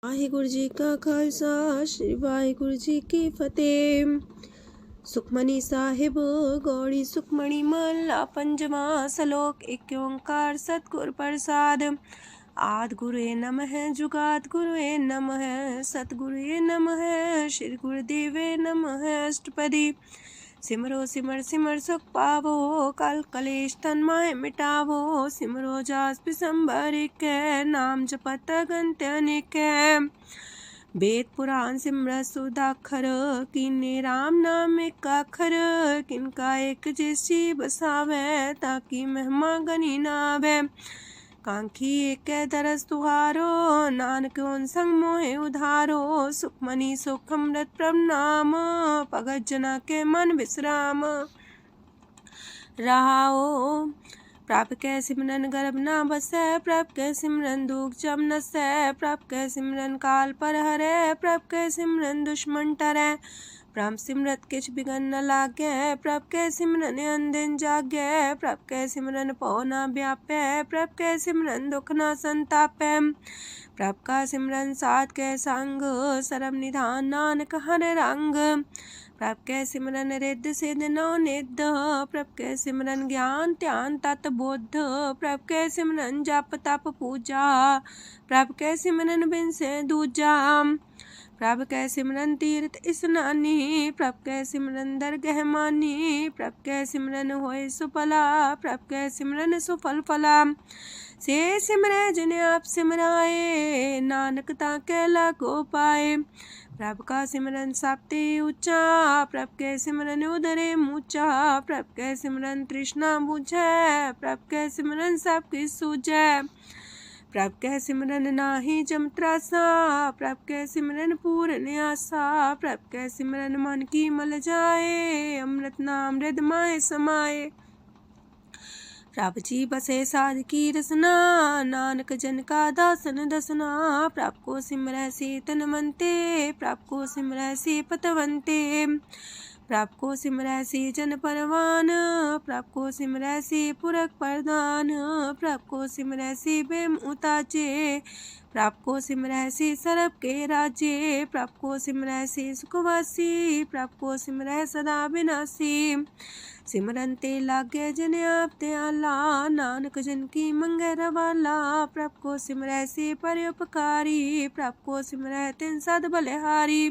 ਵਾਹਿਗੁਰੂ ਜੀ ਕਾ ਖਾਲਸਾ ਸ੍ਰੀ ਵਾਹਿਗੁਰੂ ਜੀ ਕੀ ਫਤਿਹ। ਸੁਖਮਨੀ ਸਾਹਿਬ ਗੌੜੀ ਸੁਖਮਣੀ ਮਹਲਾ ਪੰਜਵਾਂ ਸ਼ਲੋਕ। ਏਕ ਓੰਕਾਰ ਸਤਿਗੁਰ ਪ੍ਰਸਾਦ। ਆਦਿ ਗੁਰੁਏ ਨਮః ਜੁਗਾਦਿ ਗੁਰੁਏ ਨਮঃ ਸਤਿਗੁਰੁਏ ਨਮঃ ਸ੍ਰੀ ਗੁਰੁਦੇਵੇ ਨਮঃ। ਅਸ਼ਟਪਦੀ। सिमरो सिमर सिमर सुख पावो कल कलेश तन माहे मिटावो। सिमरो जास पिसंबर कै नाम जपत अगंत अनेक। वेद पुराण सिमरत सुदाखर कीने राम नाम एक आखर। किनका एक जैसी बसावे ताकि महिमा गनी नावे। कांखी एक दरस तुहारो नानक उन संग मोहे उधारो। सुखमनी सुख अमृत प्रभ नाम भगत जना के मन विश्राम। रहाओ प्रभ कै सिमरन गर्भ ना बसै। प्रभ कै सिमरन दुख जम नसै। प्रभ कै सिमरन काल पर हरै। प्रभ कै सिमरन दुश्मन टरै। प्रभ सिमरत किछ बिगन न लागै। प्रभ कै सिमरन अनदिन जागै। प्रभ कै सिमरन पौ न व्यापै। प्रभ कै सिमरन दुख न संतापै। प्रभ का सिमरन साध कै संग सरम निधान नानक हर रंग। प्रभ कै सिमरन रिद्ध सिद्ध नौ निध। प्रभ कै सिमरन ज्ञान ध्यान तत बुद्ध। प्रभ कै सिमरन जप तप पूजा। प्रभ कै सिमरन बिन से दूजा। प्रभ कै सिमरन तीर्थ स्नानी। प्रभ कै सिमरन दरगह मानी। प्रभ कै सिमरन होए सुफला। प्रभ कै सिमरन सुफल फला। से सिमरै जिन आप सिमराए नानक ताकै लागो पाए। प्रभ का सिमरन सब ते ऊंचा। प्रभ कै सिमरन उदरे मूचा। प्रभ कै सिमरन तृष्णा बुझै। प्रभ कै सिमरन सब किछ सूझै। प्रभ कै सिमरन नाही जम त्रासा। प्रभ कै सिमरन पूरन आसा। प्रभ कै सिमरन मन की मल जाए। अमृत नाम हृदय माहे समाए। प्रभ जी बसे साध की रसना नानक जन का दासन दसना। प्रभ को सिमरै से तन मनते। प्रभ को सिमरै से पतवंते। प्रभ को सिमरै से जन परवान। प्रभ को सिमरै से पुरख प्रधान। प्रभ को सिमरै से बेम उताचे। प्रभ को सिमरै से सरब के राजे। प्रभ को सिमरै से सुखवासी। प्रभ को सिमरै सदा विनाशी। सिमरन ते लागे जिन आप दयाला नानक जन की मंगै रवाला। प्रभ को सिमरै से परोपकारी। प्रभ को सिमरै तिन सद बलिहारी।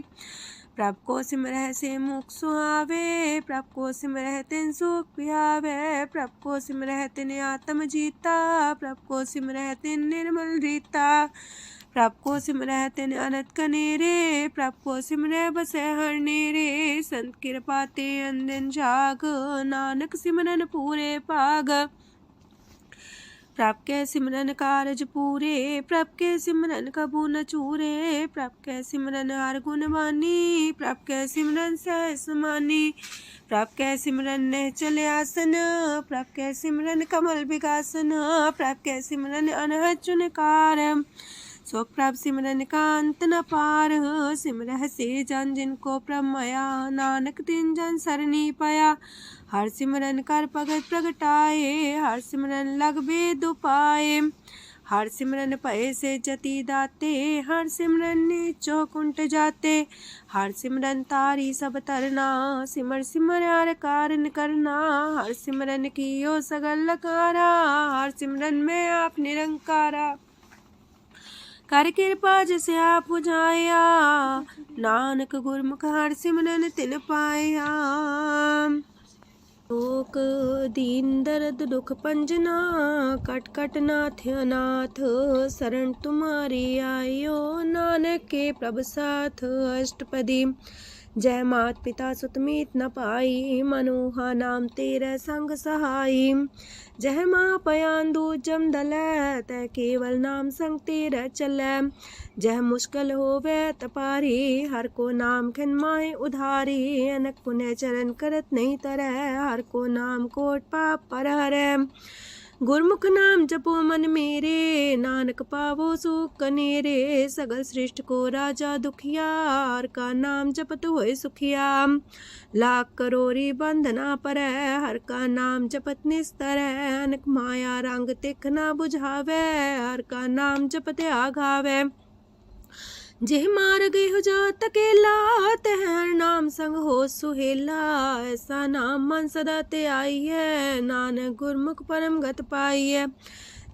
प्रभ को सिमरै से मुख सुहावे। प्रभ को सिमरै तिन सुख पिहावे। प्रभ को सिमरै तिन आत्म जीता। प्रभ को सिमरै तिन निर्मल रीता। प्रभ को सिमरै तिन अनंत कनेरे। प्रभ को सिमरै बसै हर नेरे। संत कृपा ते अनदिन जाग नानक सिमरन पूरे भाग। प्रभ कै सिमरन कारज पूरे। प्रभ कै सिमरन कबू न चूरे। प्रभ कै सिमरन हर गुण बानी। प्रभ कै सिमरन सहज समानी। प्रभ कै सिमरन निश्चल आसन। प्रभ कै सिमरन कमल विगासन। प्रभ कै सिमरन अनहद चुनकार। सो प्रभ सिमरन का अंत न पार। सिमरह से जन जिनको प्रभ माया नानक तिन जन सरनी पाया। हर सिमरन कर भगत प्रगटाए। हर सिमरन लग वेद उपाय। हर सिमरन भय से जति दाते। हर सिमरन नीचो कुंट जाते। हर सिमरन तारी सब तरना। सिमर सिमर हर कारण करना। हर सिमरन कियो सगल लकारा। हर सिमरन में आप निरंकारा। कर कृपा जिसे आप बुझाया नानक गुरमुख हर सिमरन तिन पाया। लोक दीन दर्द दुख पंजना कट कट नाथ अनाथ। शरण तुम्हारी आयो नानक के प्रभ साथ। अष्टपदी। जय मात पिता सुत मीत न पाई। मनोहा नाम तेरे संग सहाई। जय माँ पयान दूज जम दलै तै केवल नाम संग तेरे चलै। जह मुश्किल होवे तपारी हर को नाम खिन माहे उधारी। अनक पुण्य चरण करत नहीं तरह हर को नाम कोट पाप पर हरै। गुरमुख नाम जपो मन मेरे नानक पावो सुख कनेरे। सगल सृष्टि को राजा दुखिया हर का नाम जपत होए सुखिया। लाख करोरी बंधना पर हर का नाम जपत निस्तर। अनक माया रंग तिख ना बुझावे हर का नाम जपत आघावे। जेह मार गए हो जात अकेला, तह हर नाम संग हो सुहेला। ऐसा नाम मन सदा ते आई है, नानक गुरमुख परम गत पाई है।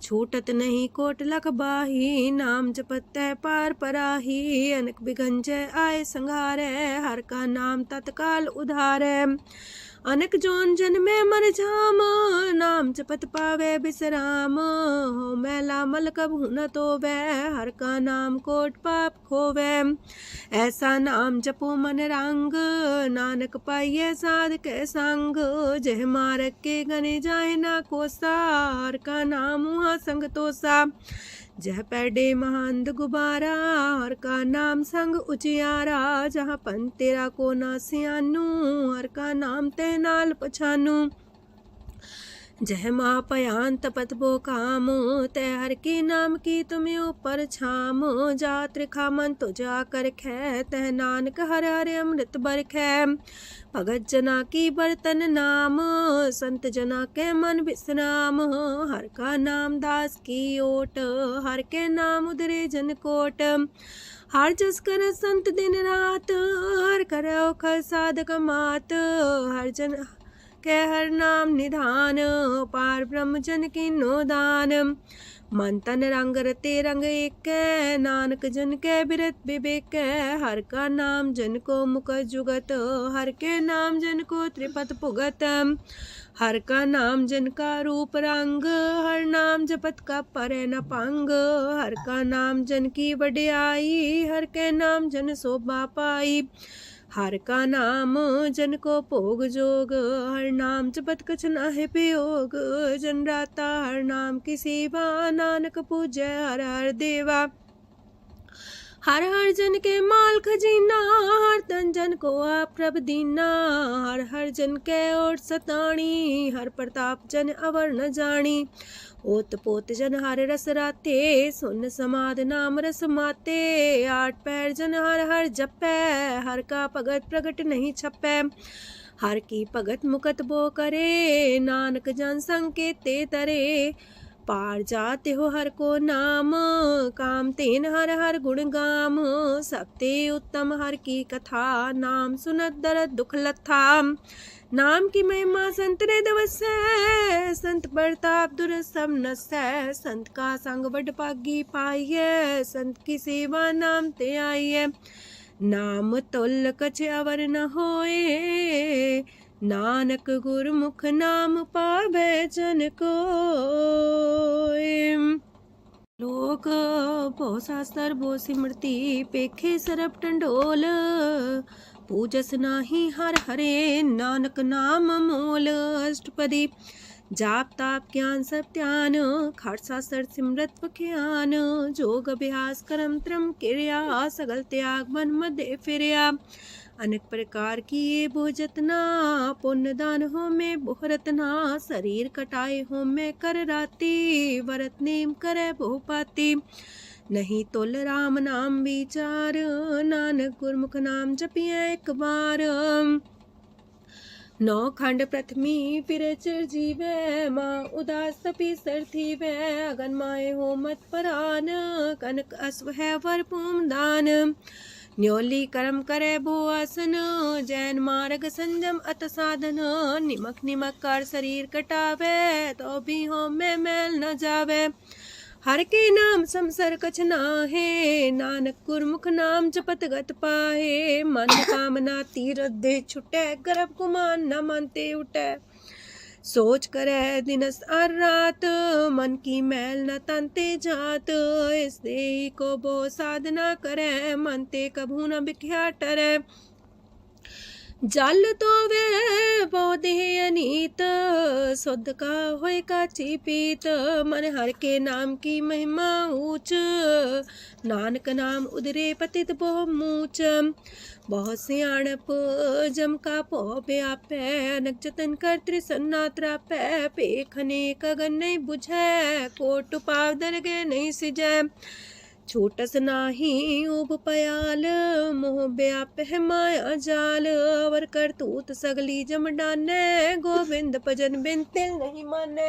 छूटत नहीं कोट लख बाही, नाम जपत तै पार पराही। अनक बिघन जय आए संघारे, हर का नाम तत्काल उधारे। अनक जोन जन में मर जाम, नाम जपत पावे बिसराम। हो मैला मल कबहु न तोवे, हर का नाम कोट पाप खोवे। ऐसा नाम जपो मन रंग, नानक पाइये साध के संग। जह मारक के गने जाए ना कोसा, हर का नाम वहाँ संग तोसा। जह पैडे महांद गुबारा, हर का नाम संग उजियारा। जहाँ पन तेरा को ना सियानू, हर का नाम ते नाल पछानू। जह माँ पयान तपत बो काम, तै हर के नाम की तुम्हें ऊपर छाम। जात रिखा मन तो जा कर खे, तह नानक हर हर अमृत बरखै। भगत जना की बर्तन नाम, संत जना के मन विश्राम। हर का नाम दास की ओट, हर के नाम उदरे जन कोट। हर जस कर संत दिन रात, हर करो खर साधक मात। हर जन के हर नाम निधान, पार ब्रह्म जन की नो दान। मन तन रंग रते रंग एक, नानक जन के बिरत विवेक। हर का नाम जन को मुख जुगत, हर के नाम जन को त्रिपत पुगत। हर का नाम जन का रूप रंग, हर नाम जपत का परे न पंग। हर का नाम जन की वड्याई, हर के नाम जन शोभा पाई। हर का नाम जन को भोग जोग, हर नाम जपत कछ नाहि प्रयोग। जन राता हर नाम की सेवा, नानक पूजै हर हर देवा। हर हर जन के माल खजीना, हर तन जन को आप प्रभ दीना। हर हर जन के ओट सताणी, हर प्रताप जन अवर न जानी। ओत पोत जन हर रस राते, सुन समाध नाम रस माते। आठ पैर जन हर हर जपै, हर का भगत प्रगट नहीं छपै। हर की भगत मुकत बो करे, नानक जन संकेते तरे। पार जाते हो हर को नाम, काम तेन हर हर गुण गाम। सबते उत्तम हर की कथा, नाम सुनत दरद दुख लथा। नाम की महिमा संत रे दवसै, संत प्रताप दुर सब नसै। संत का संग बड़ पागी पाइये, संत की सेवा नाम ते आइये। नाम तुल कछ अवर न होए, नानक गुरमुख नाम पावे जन कोय। लोक भो शास्त्र भो सिमरती, पेखे सरब टंडोल। पूजस नाही हर हरे, नानक नाम मोल। अष्टपदी जाप ताप ज्ञान सब ध्यान, खट शास्त्र सिमरत बख्यान। जोग अभ्यास करम त्रम क्रिया, सगल त्याग मन मध्य फिरया। अनेक प्रकार की ये बहु जतना, पुण्य दान हो में बहु रतना। शरीर कटाए हो में कर राती, वरत नेम करे बहु पाती। नहीं तुल राम नाम विचार, नानक गुरमुख नाम जपिए एक बार। नौ खंड प्रथमी फिर चिर जीवे, माँ उदास तपी सर थीवे। अगन माए हो मत परान, कनक अश्व है वर पूम दान। न्योली कर्म करे भो आसन, जैन मार्ग संजम अत साधन। निमक निमक कर शरीर कटावे, तो भी हो में मैल न जावे। हर के नाम समसर कछ नाहे, नानक गुरमुख नाम जपत गत पाहे। मन कामना तीरथ दे छुटे, गर्भ गुमान न मानते उठे। सोच करे दिनस और रात, मन की मैल न तनते जात। इससे को बो साधना करे, मनते कभू न बिख्या टरे। जल तो वे बोधे अनीत, शुद्ध का होए काची पीत। मन हर के नाम की महिमा ऊंच, नानक नाम उदरे पतित बहु मूच। बहुत सियाणप जम का पो व्यापै, अनक जतन कर त्रिसन्ना त्रापै। पेखने कगन नहीं बुझै, कोट पाव दरगे नहीं सिजै। छोटस नाही उब पयाल, मोह व्याप है माया जाल। अवर करतूत सगली जम डाने, गोविंद भजन बिन तिल नहीं माने।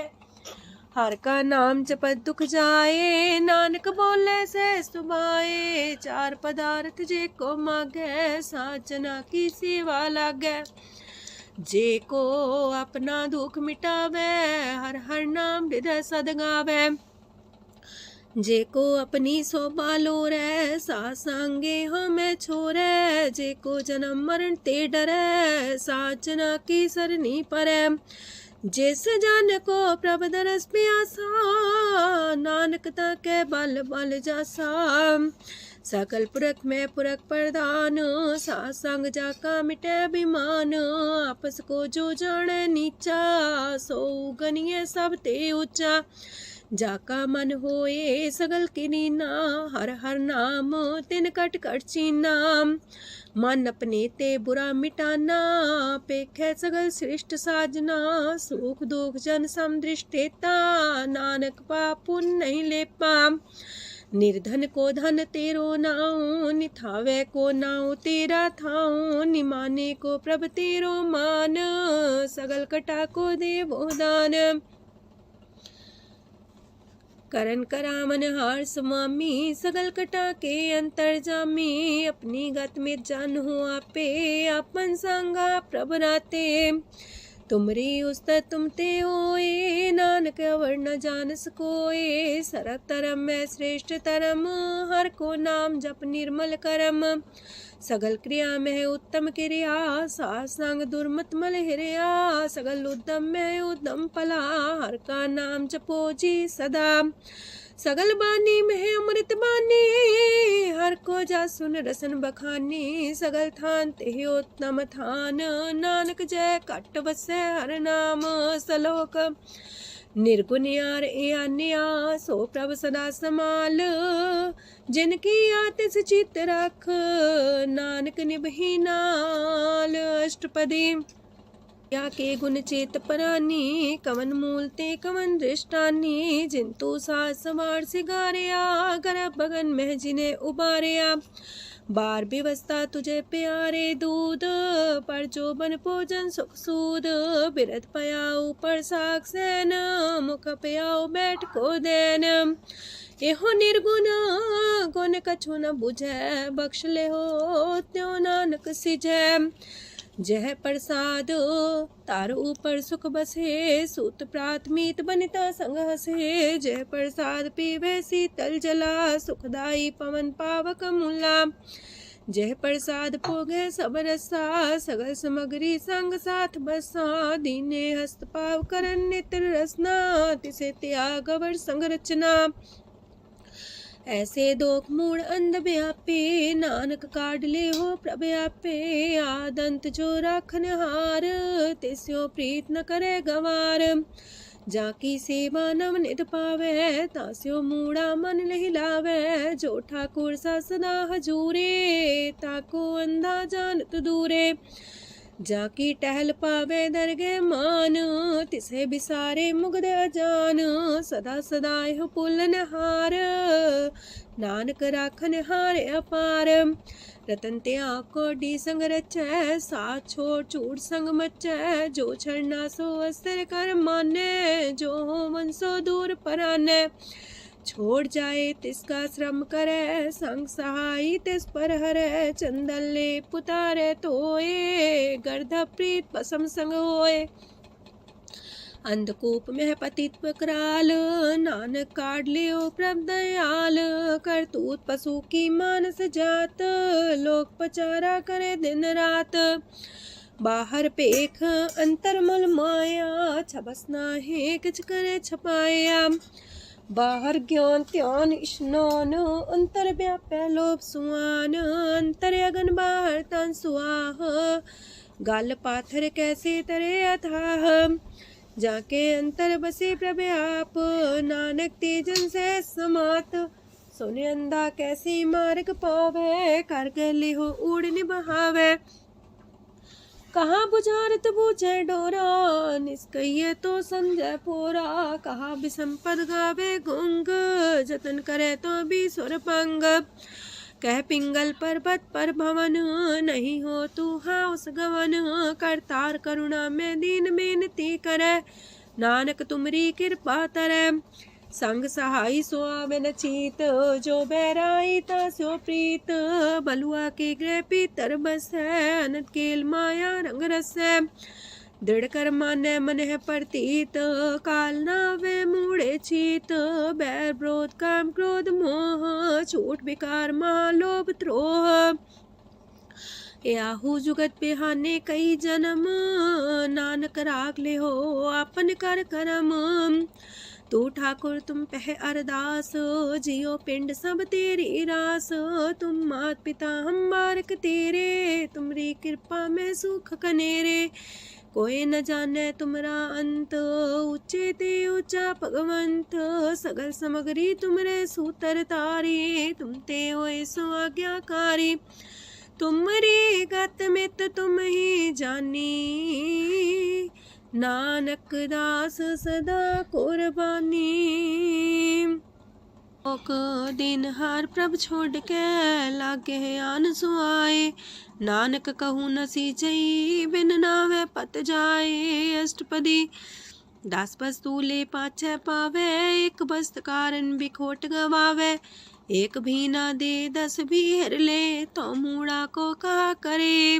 हर का नाम जपत दुख जाए, नानक बोले से सुभाए। चार पदार्थ जे को मागे, साजना की सेवा लागे। जे को अपना दुख मिटावे, हर हर नाम हृदय सद गावे। जे को अपनी शोभा लोरे, सासंगे हमें छोरे। जे को जन्म मरण ते डरे, साजना की सरनी परे। जिस जन को प्रभ दरस प्यासा, नानक ताके बल बल जासा। सकल पुरख में पुरख प्रधान, सासंग जाका मिटे अभिमान। आपस को जो जाने नीचा, सो गनिए सब ते ऊंचा। जाका मन होए सगल किनीना, हर हर नाम तिन कट कट चीना। मन अपने ते बुरा मिटाना, पेखे सगल श्रेष्ठ साजना। सुख दुख जन समदृष्टेता, नानक पाप पुण्य नहीं लेपा। निर्धन को धन तेरो नाऊ, निथावे को नाऊ तेरा थाऊ। निमाने को प्रभ तेरो मान, सगल कटा को देवो दान। करन करामन हार स्वामी, सगल कटा के अंतर जामी। अपनी गत में जन हो आपे, अपन संगा प्रभ राते। तुमरी उस्तर तुम ते होए, नानक अवर न जानस कोए। सरब तरम में श्रेष्ठ तरम, हर को नाम जप निर्मल करम। सगल क्रिया में उत्तम क्रिया, सासंग दुर्मत मल हिरिया। सगल उद्यम में उद्यम फला, हर का नाम जपो जी सदा। सगल बानी में अमृत बानी, हर को जा सुन रसन बखानी। सगल थान ते उत्तम थान, नानक जय कट बसे हर नाम सलोक। निर्गुण यार आन्या, सो प्रभ सदा समाल। जिनकी आतिस चित रख, नानक निभही नाल। अष्टपदी या के गुण चेत परानी, कवन मूल ते कवन दृष्टानी। जिंतु सास सवार सिगारिया, गर्भ बगन में जिने उबारिया। बार व्यवस्था तुझे प्यारे दूध, पर जो बन भोजन सुख सूद। बिरत पयाऊ पर साग सैन, मुख पयाऊ बैठ को देन। एहो निर्गुण गुण कछु न बुझे, बख्श ले हो त्यों नानक सिझे। जह प्रसाद तार ऊपर सुख बसे, सूत प्रात मीत बनिता संग हसे। जह प्रसाद पीवे शीतल जला, सुखदाई पवन पावक मूला। जह प्रसाद भोगे सब रसा, सगल समग्री संग साथ बसा। दीने हस्त पाव करन नित्र रसना, तिसे त्याग अवर संग रचना। ऐसे दोख मूड अंध व्यापे, नानक काढ़ ले हो प्रभ आपे। आदंत जो राखन हार, तिस्यो प्रीत न करे गवार। जाकी सेवा नव निध पावे, तास्यो मूड़ा मन नहीं लावे। जो ठाकुर सा सदा हजूरे, ताको अंधा जानत दूरे। जाकी टहल पावे दरगे मान, तिसे बिसारे मुगद अजान। सदा सदा हो पुलन हार, नानक राखन हार अपार। रतन त्याग कोडी संग रचै, साथ छोड़ चूड़ संग मचै। जो छड़ना सो अस्तर कर माने, जो हो मन सो दूर पराने। छोड़ जाए तिसका श्रम करे, संग सहाई तिस पर हरे। चंदन ले पुतारे तोए, गर्ध प्रीत पसम संग होए। अंधकूप में पतित कराल, नानक काढ़ लियो प्रभ दयाल। करतूत पशु की मानस जात, लोक पचारा करे दिन रात। बाहर पेख अंतर मल माया, छबस नाहे किछ करे छपाया। बाहर ज्ञान त्यान स्नान, अंतर व्यापै लोभ सुआन। अंतर अगन बाहर तन सुआह, गल पाथर कैसे तरे अथाह। जाके अंतर बसे प्रभ आप, नानक तेजन से समात। सोने अंधा कैसे मार्ग पावे, कर गले हो उड़ निबहावे। कहाँ बुझारत बूझे डोरा, निष्कइये तो संजय पोरा। कहाँ विसंपद गावे गुंग, जतन करे तो भी सुर पंग। कह पिंगल पर्वत पर भवन, नहीं हो तू हाउस गवन। करतार करुणा में दीन बेनती करे, नानक तुमरी कृपा तरੈ। संग सहाई सो आवे न चीत, जो बैराई तास्यो प्रीत। बलुआ के गृह पीतर बसै, अनंत केल माया रंग रसै। दृढ़ कर मानै मन है प्रतीत, काल नावे मूढ़े चीत। बैर विरोध काम क्रोध मोह, छूट विकार माह लोभ द्रोह। याहू जुगत बिहाने कई जन्म, नानक राख ले हो आपन कर करम। तू ठाकुर तुम पह अरदास, जियो पिंड सब तेरी रास। तुम मात पिता हम बारक तेरे, तुमरी कृपा में सुख कनेरे। कोई न जाने तुमरा अंत, ऊंचे ते ऊंचा भगवंत। सगल समगरी तुमरे सूतर तारी, तुम ते होए सो आज्ञाकारी। तुमरी गत मित तुम ही जानी, नानक दास सदा कुर्बानी। दिन हार प्रभ छोड़ के, लागे आन सुआए। नानक कहूँ न सीचई, बिन नावे पत जाए। अष्टपदी दस वस्तु ले पाछे पावे, एक वस्त कारण बिखोट गवावे। एक भी ना दे दस भी हर ले, तो मूड़ा को कहा करे।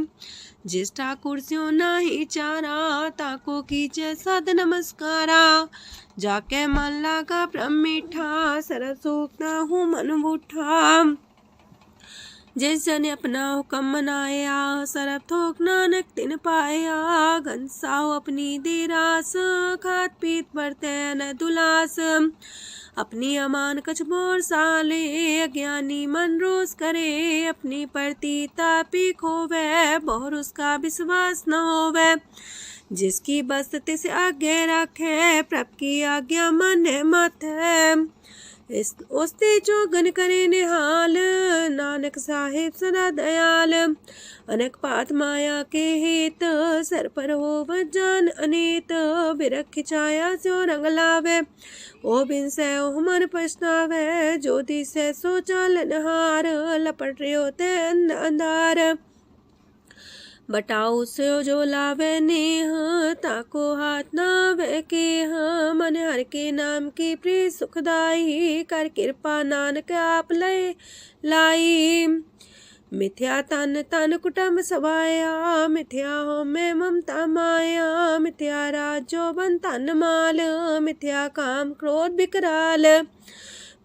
जिस ठाकुर स्यो नाही चारा, ताको कीजे सद नमस्कारा। जाके मन लागा ब्रह्म मीठा, सरल सोखता हूँ मन बूठा। जिस जन अपना हुक्म मनाया, सरब थोक नानक तिन पाया। घनसाओ अपनी दे रास, खात पीत बरते न दुलास। अपनी अमान कछ बोर साले, अज्ञानी मन रोस करे। अपनी प्रतीता पी खोवे, बहुर उसका विश्वास न होवे। जिसकी बस तिस आगे रखे, प्रभ की आज्ञा माने माथे। उसते चौगन करे निहाल, नानक साहिब सदा दयाल। अनेक पात माया के हेत, सर पर हो जान अनेत। बिरख छाया स्यो रंग लावे, ओ बिन से ओ मन पछतावे। जो दिसे सो चालन हार, लपट रहो ते अंधार। बटाऊ से जो लावे नेह, ताको हाथ नावे केह। मन हर के नाम की प्रीत सुखदाई, कर कृपा नानक आप लय लाई। मिथ्या तन तन कुटुंब सवाया, मिथ्या हो में ममता माया। मिथ्या राजो बन तन माल, मिथ्या काम क्रोध विकराल।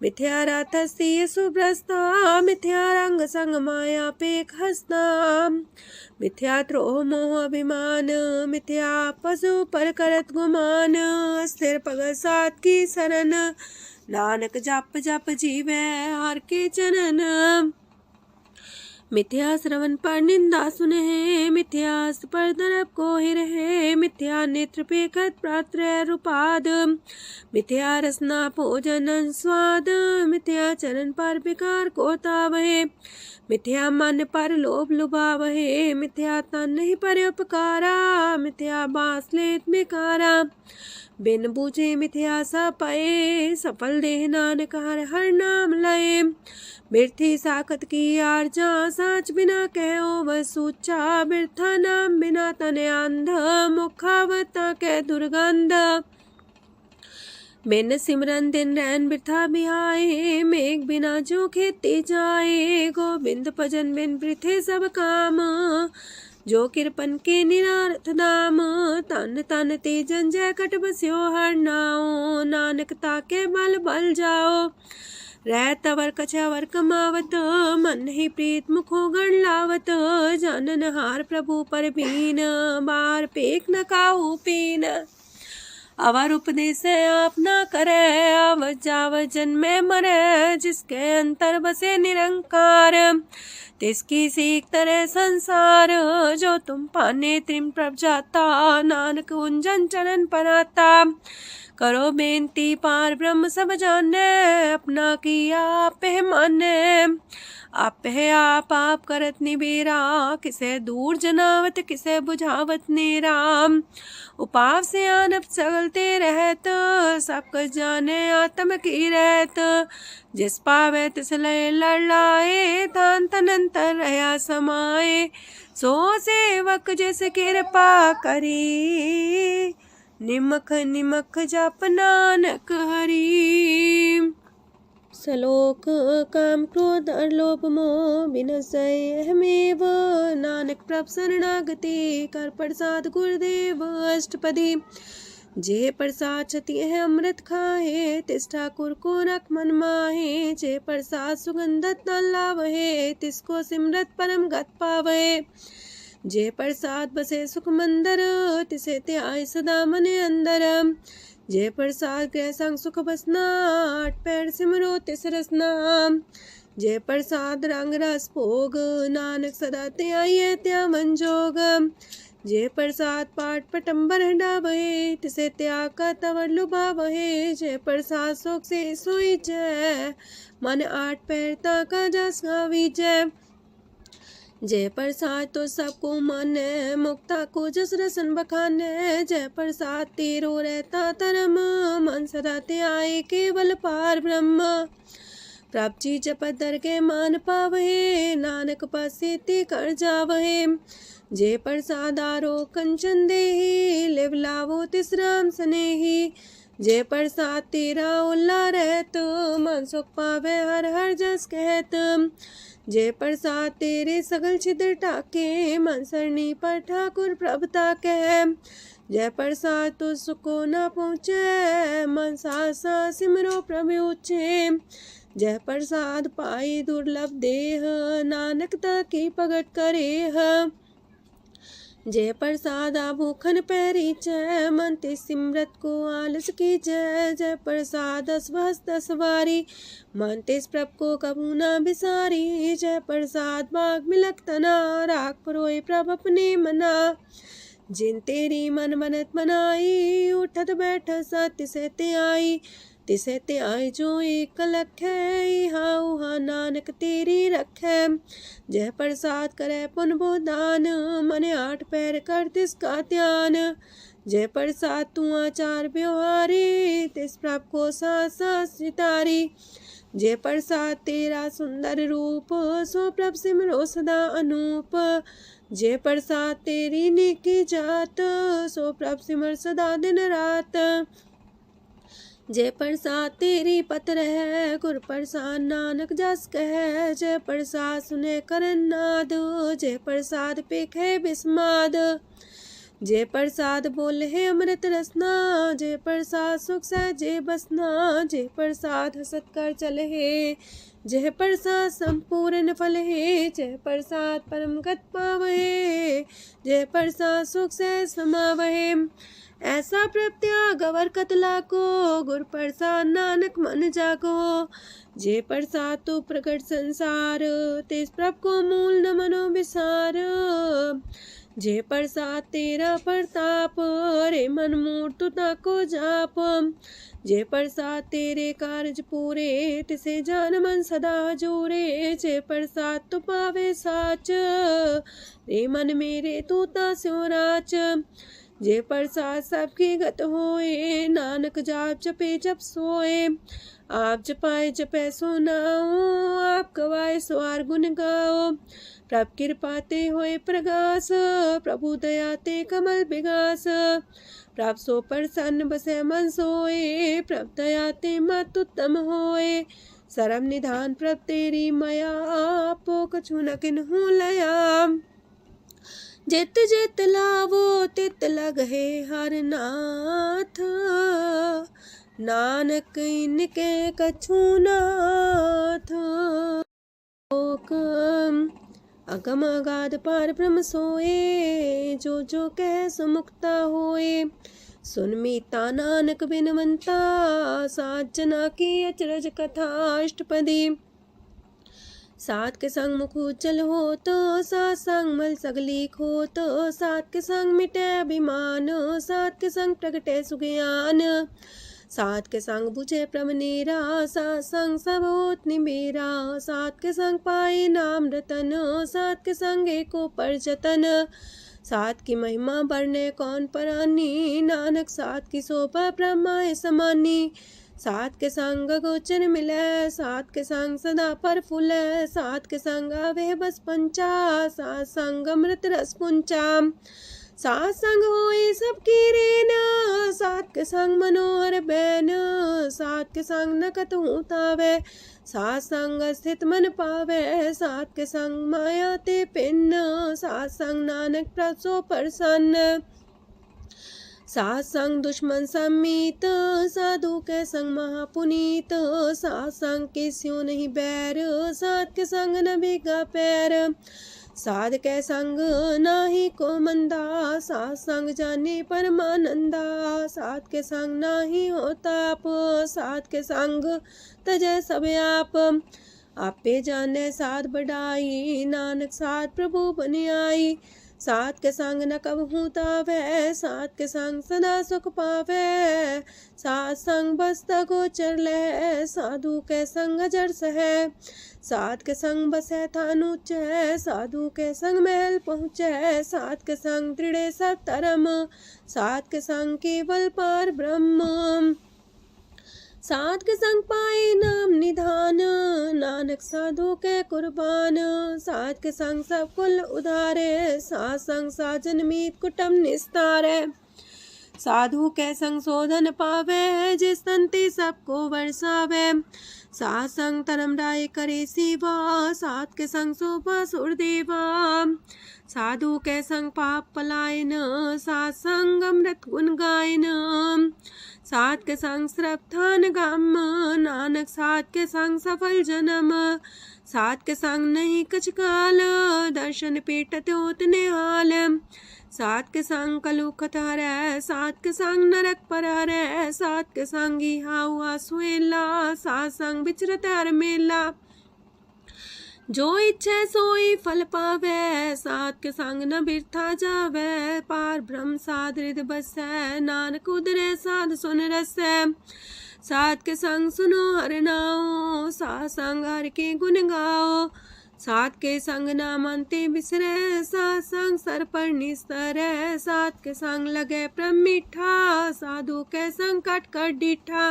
मिथ्या रातसी सुभ्रस्ता, मिथ्या रंग संग माया पेख हस्ता। मिथ्या द्रोह मोह अभिमान, मिथ्या पशु पर करत गुमान। स्थिर पग सात की शरण, नानक जप जप जीवे हर के चरण। मिथ्या श्रवण पर निंदा सुने, मिथ्या पर दरब को ही रहे। मिथ्या नेत्र पेखत प्रात्र रूपाद, मिथ्या रसना भोजन स्वाद। मिथ्या चरण पर विकार को तावहे, मिथ्या मन पर लोभ लुभावहे। मिथ्या तन नहीं पर उपकारा, मिथ्या बास लेत मिकारा। बिन बूझे मिथ्या सा पाए, सफल देह नानक हर हर नाम लय। बिरथी साखत की आरजा, साच बिना कहो वह सूचा। बिरथा नाम बिना तने अंध, मुखावता के दुर्गंध। बिन सिमरन दिन रैन बिरथा बिहाए, मेघ बिना जो खेती जाए। गोविंद भजन बिन बिरथे सब काम, जो किरपन के निरारथ दाम। तन तन ते जंजय कट बस्यो हर नाओ, नानक ताके बल बल जाओ। रह तवर कछवर कमावत, मन ही प्रीत मुखो गण लावत। जानन हार प्रभु पर बीन, बार पेख न काहू पीन। अवर उपदेश आप न करे, आवत जावत जन्मे मरे। जिसके अंतर बसे निरंकार, तिसकी सीख तरह संसार। जो तुम पाने त्रिम प्रभ जाता, नानक उंजन चरण पर आता। करो बेनती पार ब्रह्म सब जाने, अपना किया आप माने। आप है आप करत निबेरा, किसे दूर जनावत किसे बुझावत नेरा। उपाव से आनप चलते रहत, सब कुछ जाने आत्म की रहत। जिस पावे तिस लय लड़ाए, थान तनंतर रहा समाए। सो सेवक जिस कृपा करी, निमख निमख जप नानक हरि। सलोक काम क्रोध और लोभ मोह विनश्य अहमेव, नानक प्रभ शरणागति कर प्रसाद गुरुदेव अष्टपदी। जे प्रसाद छति है अमृत खाहे, तिस ठाकुर को रख मन माहे। जे प्रसाद सुगंधत न लावहे, तिसको सिमरत परम गत पावहे। जे प्रसाद बसे सुख मंदर, तिसे त्याय सदा मने अंदर। जे प्रसाद गृह संग सुख बसना, आठ पैर सिमरो तिस रसना। जे प्रसाद रंग रस भोग, नानक सदा त्याये त्या मन जोग। जे प्रसाद पाठ पटम्बर डावहे, तिसे त्याग का तवर लुभावहे। जे प्रसाद शोक से सोई जय, मन आठ पैर ताका जस गावी जय। जय प्रसाद तो सबको माने, मुक्ता को जस रसन बखाने। जय प्रसाद तेरो रहता धर्म, मन सदा त्याए केवल पार ब्रह्म। प्रभ जी जपत दर के मान पावहे, नानक पासे ते कर जावहे। जय प्रसाद आरो कंचन देहि, लिव लावो तिस राम स्नेही। जय प्रसाद तेरा उल्ला रहत, मन सुख पावे हर हर जस कहत। जय प्रसाद तेरे सगल छिद्र टाके, मन सरनी पर ठाकुर प्रभुता कह। जय प्रसाद तो सुको न पहुँचे, मन सा सिमरो प्रभु ऊँचे। जय प्रसाद पाई दुर्लभ देह, नानक ताकी प्रगट करे। जय प्रसाद आभूखन पैरी जय, मन ते सिमरत को आलस की जय। जय प्रसाद अस्वस्थ सवारी, मन तेस प्रभ को कबू न बिसारी। जय प्रसाद बाग मिलक तना, राख परोए प्रभ अपने मना। जिन तेरी मन मनत मनाई, उठत बैठत सत्य से ते आई। तिसे ते आई जो एक लख है, हाँ उहाँ नानक तेरी रखै। जय प्रसाद करे पुन बोदान, मन आठ पैर कर तिसका ध्यान। जय प्रसाद तू आचार व्यवहारी, तिस प्रभ को सास सितारी। जय प्रसाद तेरा सुंदर रूप, सो प्रभ सिमरो सदा अनूप। जय प्रसाद तेरी नेकी जात, सो प्रभ सिमर सदा दिन रात। जय प्रसाद तेरी पत्र है, गुर प्रसाद नानक जस कह। जय प्रसाद सुने करन नाद, जय प्रसाद पेखे बिस्माद। जय प्रसाद बोले है अमृत रसना, जय प्रसाद सुख सहजे बसना। जय प्रसाद हसत कर चले है, जय प्रसाद संपूर्ण फल है। जय प्रसाद परम गत पावहे, जय प्रसाद सुख सह समावहे। ऐसा प्रत्याग अवर कतला को, गुर प्रसाद नानक मन जागो। जय प्रसाद तो प्रकट संसार, तेज प्रभ को मूल न मनो विसार। जय प्रसाद तेरा प्रताप, रे मन मूर्त ताको जाप। जय प्रसाद तेरे कारज पूरे, तिसे जान मन सदा जोरे। जय प्रसाद तू पावे साच, रे मन मेरे तू तास्यो राच। जय प्रसाद सबकी गत होए, नानक जाप जपे जप सोए। आप जपाए जपे सो नाओ, आप गवाए स्वार गुण गाओ। प्रभ कृपा ते होए प्रगास, प्रभु दया ते कमल विगास। प्रभ सो प्रसन्न बसे मन सोए, प्रभ दया ते मत उत्तम होए। सरम निधान प्रभ तेरी मया, आपो कछु न किन्हु लया। जित जित लावो तित लगहे हर नाथ, नानक इनके कछु नाथ। अगम अगाध पार ब्रह्म सोए, जो जो कह सो मुक्ता होए। सुन मीता नानक बिनवंता, सात जना की अचरज कथा अष्टपदी। सात के संग मुख उज्जल हो तो, सात संग मल सगली खो तो। सात के संग मिटे अभिमान, सात के संग प्रगटे सुज्ञान। सात के संग बुझे प्रमनेरा, सात संग सब होत निमेरा। सात के संग पाए नाम रतन, सात के संग एको पर जतन। सात की महिमा बरने कौन परानी, नानक सात की शोभा ब्रह्मा समानी। सात के संग गोचर मिले, सात के संग सदा पर फूले। सात के संग आवे बस पंचा, सात संग अमृत रस पुंचा। सात संग होए सबकी रेन, सात के संग मनोहर बैन, सात के संग न कतहु तावै, सात संग स्थित मन पावै, सात के संग माया ते पिन्न, सात संग नानक प्रसो प्रसन्न, सात संग दुश्मन समीत, साधु के संग महापुनीत, सात संग के स्यों नहीं बैर, सात के संग न भीगा पैर, साध के संग नाही को मंदा, सात संग जाने परमानंदा, सात के संग नाही हो ताप, सात के संग तजै सब आप, आपे जाने साध बढ़ाई, नानक साध प्रभु बन आई, सात के संग न कबहू तावै, सात के संग सदा सुख पावै, सात संग बसता गोचर लहै, साधु के संग अजर सहै, सात के संग बसै थान ऊंचै, साधु के संग महल पहुँचै, सात के संग दृढ़ सब धर्म, सात के संग केवल पार ब्रह्म, सात के संग पाए नाम निधान, नानक साधु के कुर्बान, सात के संग सब कुल उधारे, सात संग साजन मीत कुटुम निस्तारे, साधु के संग शोधन पावे, जिस संति सबको बरसावे, सात संग धर्म राय करे सेवा, सात के संग शोभा सुरदेवा, साधु के संग पाप पलायन, सात संग अमृत गुण गायन, सात के संग श्रद्धान गम, नानक सात के संग सफल जन्म, सात के संग नहीं कछ काल, दर्शन पेटत होत निहाल, सात के संग कलुखत हरै, सात के संग नरक पर हरै, सात के संग इहा हुआ सुहेला, सात संग विचरत हर मेला, जो इच्छा सोई फल पावै, सात के संग न बिरथा जावै, पार ब्रह्म साध हृदय बसै, नानक उदरै साध सुन रसै, सात के संग सुनो हर नाओ, सात संग हर के गुण गाओ, सात के संग नाम अंते बिसरै, सात संग सर पर निस्तरै, सात के संग लगे प्रेम मीठा, साधु के संग कट कर डिठा,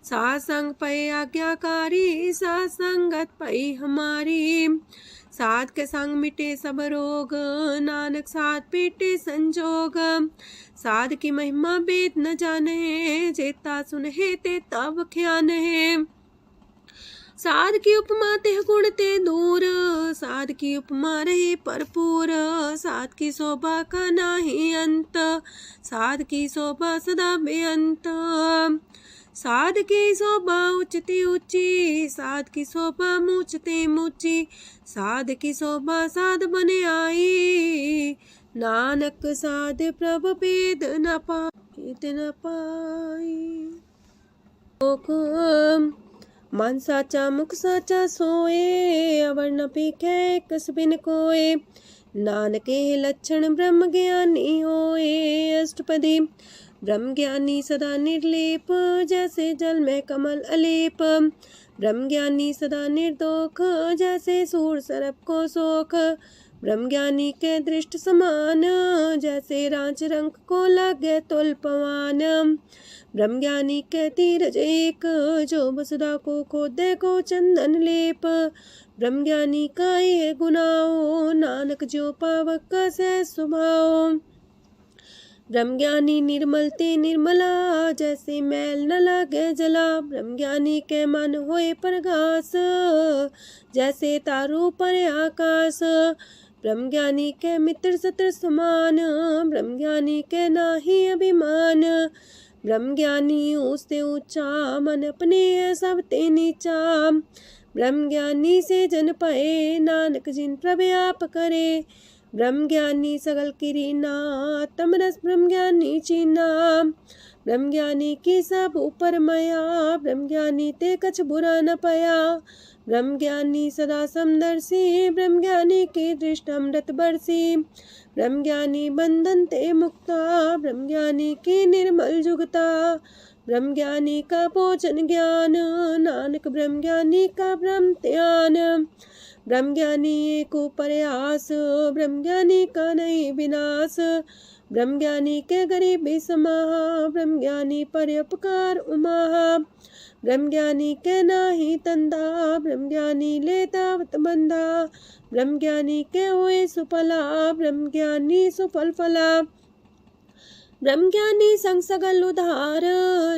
सात संग पै आज्ञाकारी, सात संगत पै हमारी, सात के संग मिटे सब रोग, नानक सात पेटे संजोग, साध की महिमा वेद न जाने, जेता सुनहे ते तब ख्यान है, साध की उपमा ते गुण ते दूर, साध की उपमा रहे भरपूर, साध की शोभा का नाही अंत, साध की शोभा सदा बेअंत, साध की शोभा उच्चते ऊंची, साध की शोभा मूचते मूची, साध की शोभा साध बने आई, नानक साध प्रभ भेद न पाई, मन साचा मुख साचा सोए, अवर न पीखे कस बिन कोए, नानके लक्षण ब्रह्म ज्ञानी होए, अष्टपदी ब्रह्म ज्ञानी सदा निर्लेप, जैसे जल में कमल अलेप, ब्रह्म ज्ञानी सदा निर्दोख, जैसे सूर सरप को सोख, ब्रह्म ज्ञानी के दृष्ट समान, जैसे रांच रंक को लागे तुल पवान, ब्रह्म ज्ञानी के तीरज एक, जो वसुधा को खोदे को चंदन लेप, ब्रह्म ज्ञानी का ये गुनाओ, नानक जो पावक का सह स्वभाव, ब्रह्म ज्ञानी निर्मल ते निर्मला, जैसे मैल न लागे जला, ब्रह्म ज्ञानी के मन होए प्रगास, जैसे तारू पर आकाश, ब्रह्म ज्ञानी के मित्र सत्र समान, ब्रह्म ज्ञानी के नाही अभिमान, ब्रह्म ज्ञानी ऊंचते ऊंचा, मन अपने सब ते नीचा, ब्रह्म ज्ञानी से जन पाए, नानक जिन प्रभु आप करे, ब्रह्म ज्ञानी सगल किरीना, तमरस ब्रह्म ज्ञानी चीना, ब्रह्म ज्ञानी की सब ऊपर माया, ब्रह्म ज्ञानी ते कछ बुरा न पाया, ब्रह्म ज्ञानी सदा समदर्शी, ब्रह्म ज्ञानी की दृष्ट अमृत बरसी, ब्रह्म ज्ञानी बंधन ते मुक्ता, ब्रह्म ज्ञानी की निर्मल जुगता, ब्रह्म ज्ञानी का भोजन ज्ञान, नानक ब्रह्म ज्ञानी का ब्रह्म ध्यान, ब्रह्म ज्ञानी एक प्रयास, ब्रह्म ज्ञानी का नहीं विनाश, ब्रह्म ज्ञानी के गरीबी समाहा, ब्रह्म ज्ञानी पर उपकार उमाहा, ब्रह्म ज्ञानी के नाही तंदा, ब्रह्म ज्ञानी लेता वत बंधा। ब्रह्म ज्ञानी के हुए सुफला, ब्रह्म ज्ञानी सुफल फला। ब्रह्म ज्ञानी संग सगल उधार,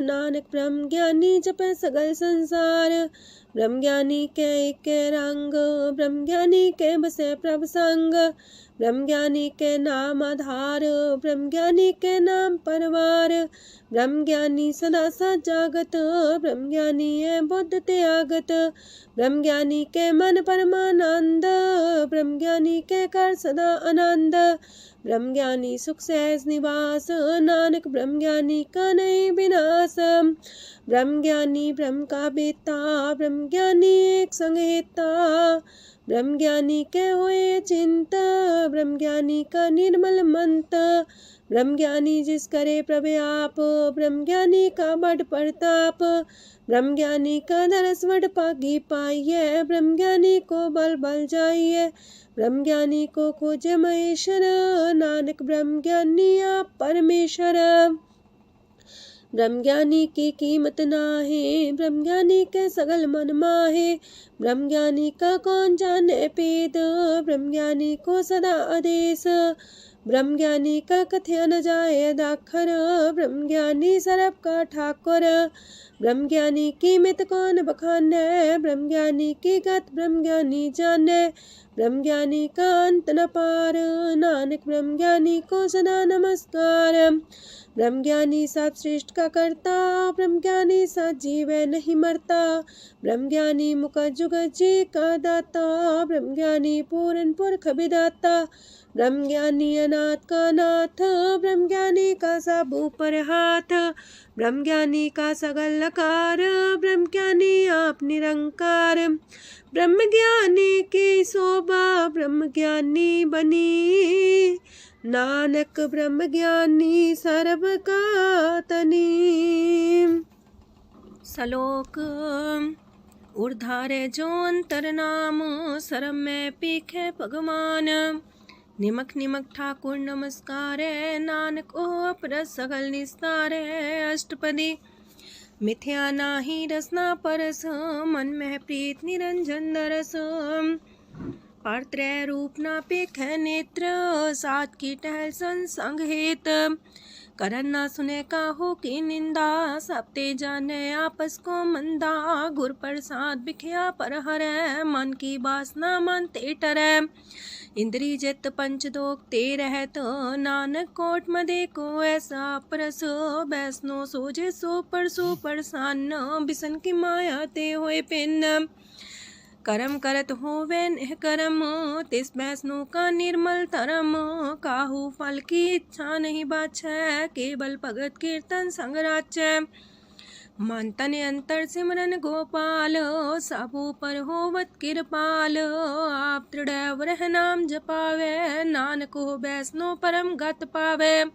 नानक ब्रह्म ज्ञानी जपे सगल संसार। ब्रह्म ज्ञानी के एक रंग, ब्रह्म ज्ञानी के बसे प्रभ संग। ब्रह्म ज्ञानी के नाम आधार, ब्रह्म ज्ञानी के नाम परवार। ब्रह्म ज्ञानी सदा सजागत, ब्रह्म ज्ञानी है बुद्ध त्यागत। ब्रह्म ज्ञानी के मन परमानंद, ब्रह्म ज्ञानी के कर सदा आनंद। ब्रह्म ज्ञानी सुख सहज निवास, नानक ब्रह्म ज्ञानी का नहीं विनाश। ब्रह्म ज्ञानी ब्रह्म का बेटा, ब्रह्म ज्ञानी एक संग हेता। ब्रह्म ज्ञानी के हुए चिंत, ब्रह्म ज्ञानी का निर्मल मंत। ब्रह्म ज्ञानी जिस करे प्रव्याप, ब्रह्म ज्ञानी का बड़ प्रताप। ब्रह्म ज्ञानी का दरस वड पागी पाइये, ब्रह्म ज्ञानी को बल बल जाइए। ब्रह्म ज्ञानी को खोजे महेश्वर, नानक ब्रह्म ज्ञानी आप परमेश्वर। ब्रह्म ज्ञानी की कीमत नाहे, ब्रह्म ज्ञानी के सगल मन माहे। ब्रह्म ज्ञानी का कौन जाने पेद, ब्रह्म ज्ञानी को सदा आदेश। ब्रह्म ज्ञानी का कथ्य न जाए दाखर, ब्रह्म ज्ञानी सरब का ठाकुर। ब्रह्म ज्ञानी की मित कौन बखाने, ब्रह्म ज्ञानी की गत ब्रह्म ज्ञानी जाने। ब्रह्म ज्ञानी का अंत न पार, नानक ब्रह्म ज्ञानी को सदा नमस्कार। ब्रह्म ज्ञानी सब सृष्टि का करता, ब्रह्म ज्ञानी सजीव नहीं मरता। ब्रह्म ज्ञानी मुख जुग जी का दाता, ब्रह्म ज्ञानी पूरन पुरख विदाता। ब्रह्म ज्ञानी अनाथ का नाथ, ब्रह्म ज्ञानी का सब ऊपर हाथ। ब्रह्म ज्ञानी का सगल लकार, ब्रह्म ज्ञानी आप निरंकार। ब्रह्म ज्ञानी की शोभा, ब्रह्म ज्ञानी बनी। नानक ब्रह्म ज्ञानी सर्व का तनी। श्लोक ऊर्धारे जो अंतर नाम, सरम में पीखे भगवान। निमक निमक ठाकुर नमस्कारे, नानक ओ अपर सगल निस्तारे। अष्टपदी मिथ्या नाही रसना परस, मन में प्रीत निरंजन दरस। परत्रय रूप ना पेख नेत्र, सात की टहल संसंग हेत। करन ना सुने काहू की निंदा, सब ते जाने आपस को मंदा। गुर प्रसाद बिखया पर हरै, मन की बासना मन ते टरै। इंद्री जित पंच दोख ते रहत, नानक कोट मदे को ऐसा परस। बैसनो सोजे सो परसान, बिसन की माया ते होए पिन। करम करत होवे नेह करम, तिस बैसनो का निर्मल तरम। काहू फल की इच्छा नहीं बाछै, केवल भगत कीर्तन संग राचै। मन तन अंतर सिमरन गोपाल, सब ऊपर होवत कृपाल। आप दृढ़ रह नाम जपावे, नानक हो बैसनो परम गत पावे।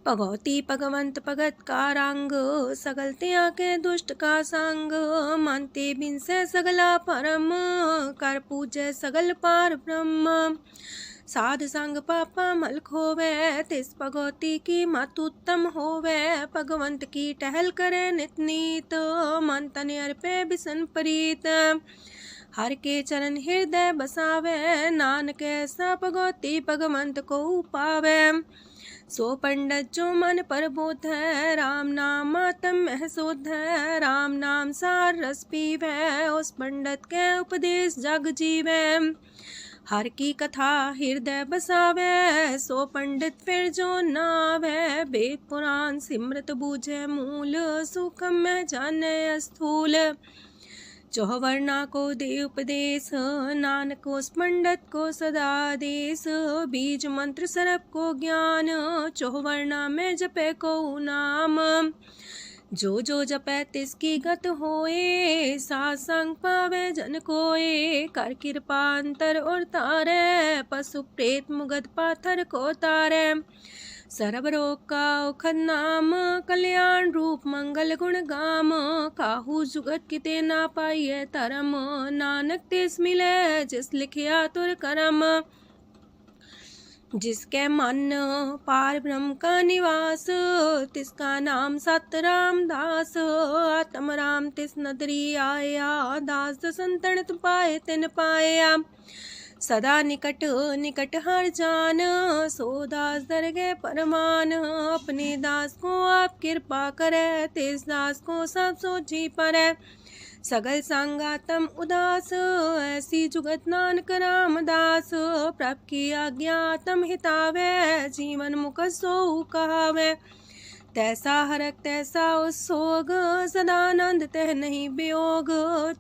भगवती भगवंत भगत का रंग, सगल त्याग के दुष्ट का संग। मानते बिन से सगला परम, कर पूजे सगल पार ब्रह्म। साध संग पापा मल खोवे, तिस भगवती की मत उत्तम होवे। भगवंत की टहल करे नित नीत, मन तन अर्पे बिसन प्रीत। हर के चरण हृदय बसावे, नानक ऐसा भगवती भगवंत को पावे। सो पंडित जो मन पर बोध है, राम नाम आत्म में शोध है। राम नाम सार रस पीवे, उस पंडित के उपदेश जग जीवे। हर की कथा हृदय बसावे, सो पंडित फिर जो नावे। वेद पुराण सिमरत बूझे मूल, सूक्ष्म में जाने स्थूल। चौवर्णा को दे उपदेश, नानक उस पंडित को सदा देश। बीज मंत्र सरप को ज्ञान, चौवर्णा में जपे को नाम। जो जो जपे तिसकी गत होए, सात संग पावे जन कोए। कर कृपा अंतर और तारे, पशु प्रेत मुगद पाथर को तारे। सर्व रोग का औखद नाम, कल्याण रूप मंगल गुण गाम। काहू जुगत किते ना पाइये तरम, नानक तिस मिले जिस लिखिया तुर करम। जिसके मन पार ब्रह्म का निवास, तिसका नाम सत रामदास। आत्म राम तिस नदरी आया, दास संतन पाए तिन पाया। सदा निकट निकट हर जान, सो दास दरगे परमान। अपने दास को आप कृपा करे, तिस दास को सब सोची परै। सगल संगातम उदास, ऐसी जुगत नानक रामदास। प्रभ की आज्ञा तम हितावे, जीवन मुख सो कहावे। तैसा हरक तैसा उत्सोग, सदानंद तह नहीं वियोग।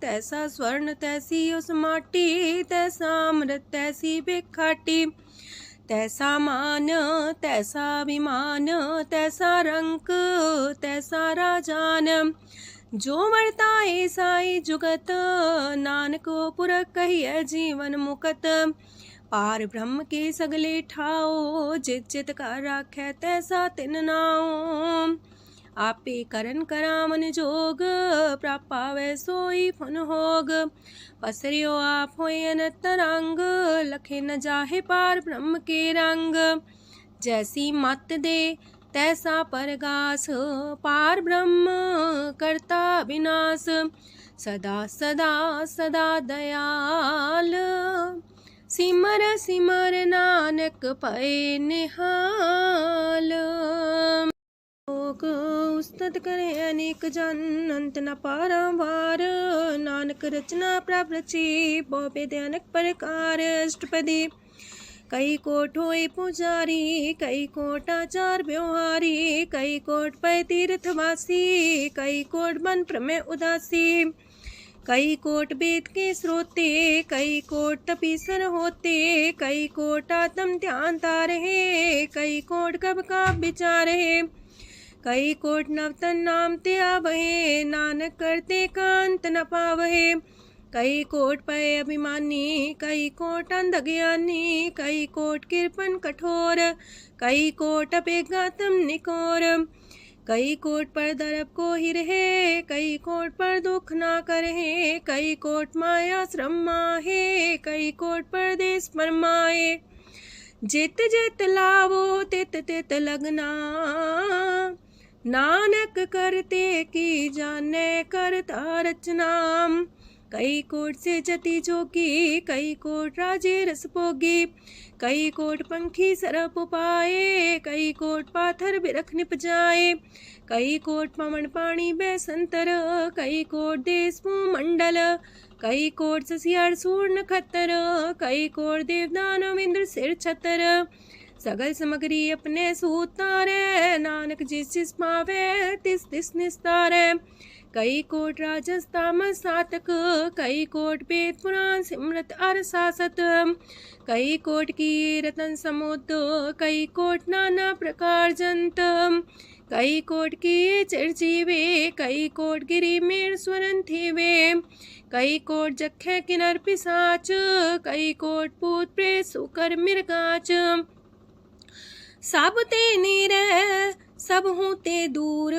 तैसा स्वर्ण तैसी उस माटी, तैसा अमृत तैसी भिखाटी। तैसा मान तैसा अभिमान, तैसा रंक तैसा राजान। जो वर्ताए साई जुगत, नानक पुरख कहिए जीवन मुकत। पार ब्रह्म के सगले ठाओ, जित जित कर राखै तैसा तिन नाओ। आपे करन करामन जोग, प्रापावे सोई फन होग। पसरियो आप होय अनंत रंग, लखे न जाहे पार ब्रह्म के रंग। जैसी मत दे तैसा परगास, पार ब्रह्म करता विनाश। सदा सदा सदा दयाल, सिमर सिमर नानक पए निहाल। लोक उस्तत करे अनेक जन, अंत न पारावार। नानक रचना प्रभ रची, बहु अनेक प्रकार। अष्टपदी कई कोट होए पुजारी, कई कोट आचार व्यवहारी। कई कोट पै तीर्थवासी, कई कोट बन प्रमेय उदासी। कई कोट वेद के स्रोते, कई कोट तपीसर होते। कई कोट आत्म ध्यान तारहे, कई कोट कब का विचार है। कई कोट नवतन नाम ते आवहे, नानक करते कांत न पावहे। कई कोट पय अभिमानी, कई कोट अंधज्ञानी। कई कोट कृपन कठोर, कई कोट अपेगातम निकोर। कई कोट पर दरब को ही रहे, कई कोट पर दुख ना करहे। कई कोट माया श्रम माहे, कई कोट परदेश फरमाए। जित जित लावो तित तित लगना, नानक करते की जाने करता रचना। कई कोट से जति जोगी, कई कोट राजे रस भोगी। कई कोट पंखी सरप पाए, कई कोट पाथर बिरख निप जाए। कई कोट पवन पानी बैसंतर, कई कोट देश मंडल। कई कोट ससियार सूर नखतर, कई कोट देवदानव इंद्र सिर छतर। सगल सामग्री अपने सूतारे, नानक जिस जिस पावे तिस तिस निस्तारे। कई कोट राजस तामस सातक, कई कोट वेद पुराण सिमरत अर सासत। कई कोट की रतन समुद्र, कई कोट नाना प्रकार जंत। कई कोट की चिरजीवे, कई कोट गिरी मेर स्वरन थीवे। कई कोट जखे किनर पिसाच, कई कोट पूत प्रेत सुकर मिर्गाच। सब ते नीरे सब हूँ ते दूर,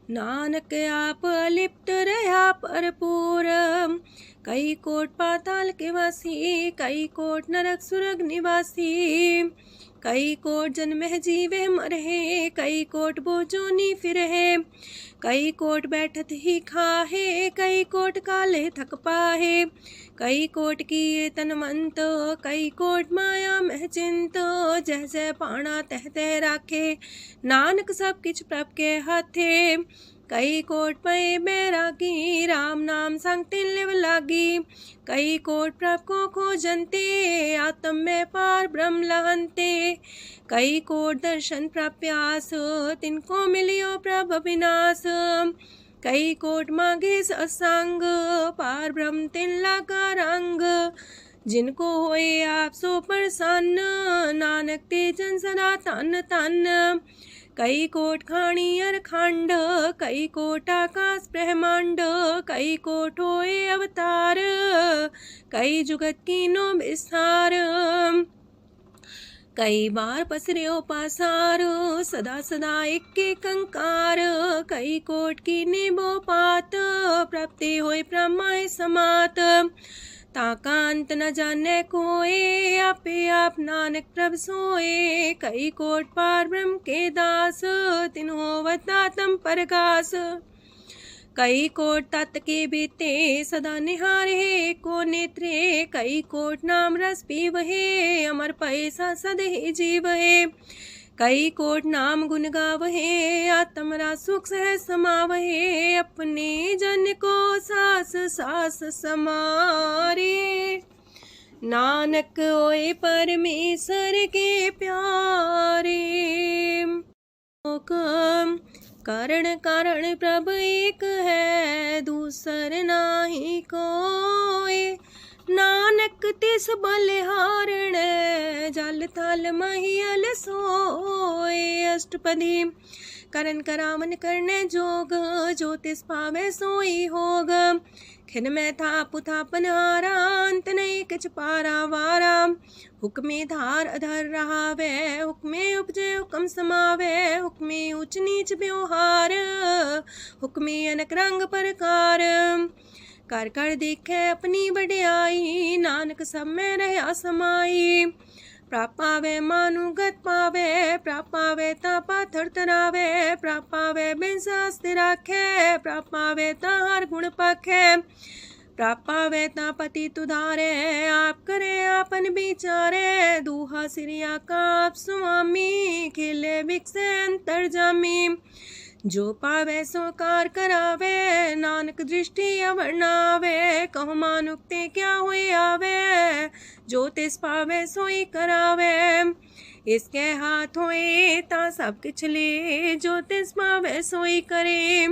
नानक आप अलिप्त रहा भरपूर। कई कोट पाताल के वासी, कई कोट नरक सुरग निवासी। कई कोट जन्म जीवे मरहे, कई कोट बोझोनी फिरहे। कई कोट बैठत ही खाहे, कई कोट काले थक पाहे। कई कोट किए तनवंत, कई कोट माया मह चिंत। जह जह पाणा तह तह राखे, नानक सब किछ प्रभ के हाथे। कई कोट पए बैरागी, राम नाम संग तिन लिव लागी। कई कोट प्रभ को खोजंते, आत्म में पार ब्रह्म लहंते। कई कोट दर्शन प्रप्यास, तिनको मिलियो प्रभ अविनाश। कई कोट मांगे सत्संग, पार ब्रह्म तिन लागा रंग। जिनको होए आप सो प्रसन्न, नानक ते जन सदा तन तन। कई कोट खाणी अर खंड, कई कोट आकाश ब्रह्मांड। कई कोट होए अवतार, कई जुगत कीनो विस्तार। कई बार पसर्यो पासार, सदा सदा एक कंकार। कई कोट की निबो पात, प्राप्ति होय ब्रह्माय समात। ताका अंत न जाने कोय, आपे आप नानक प्रभ सोए। कई कोट पार ब्रह्म के दास, तिन होवत आत्म परगास। कई कोट तत् के बीते, सदा निहारे को नेत्रे। कई कोट नाम रस पीवहे, अमर पैसा सदहि जीवहे। कई कोट नाम गुण गावहे, आत्मरा सुख सह समावहे। अपने जन को सास सास समारे, नानक होए परमेश्वर के प्यारे। कारण कारण प्रभ एक है, दूसर नाही कोय। नानक तिस बलिहारण, जल थल महियल सोए। अष्टपदी करन करावन करने जोग, जो तिस पावे सोई होग। खिन में था पुथापन हारा, अंत नहीं किछ पारा वारा। हुक्मे धार अधर रहावे, हुक्मे उपजे हुक्म समावे। हुक्मे ऊंच नीच व्यवहार, हुक्मे अनक रंग प्रकार। कर कर देखे अपनी बड़ियाई, नानक सब में रहा समाई। प्राप पावे मानुगत पावे, प्राप पावे ता पाथर तरावे। प्राप पावे बिन शास्त्र राखे, प्राप पावे ता हर गुण पाखे। प्राप पावे ता पति तुधारे, आप करे आपन विचारे। दूहा सिरिया का आप स्वामी, खिले बिकसे अंतर जामी। जो पावे सो कार करावे, नानक दृष्टि अवर्णावे। कहु मानुक्ते क्या हुए आवे, जो तिस पावे सोई करावे। इसके हाथ होए ता सब किछ ले, जो तिस पावे सोई करे।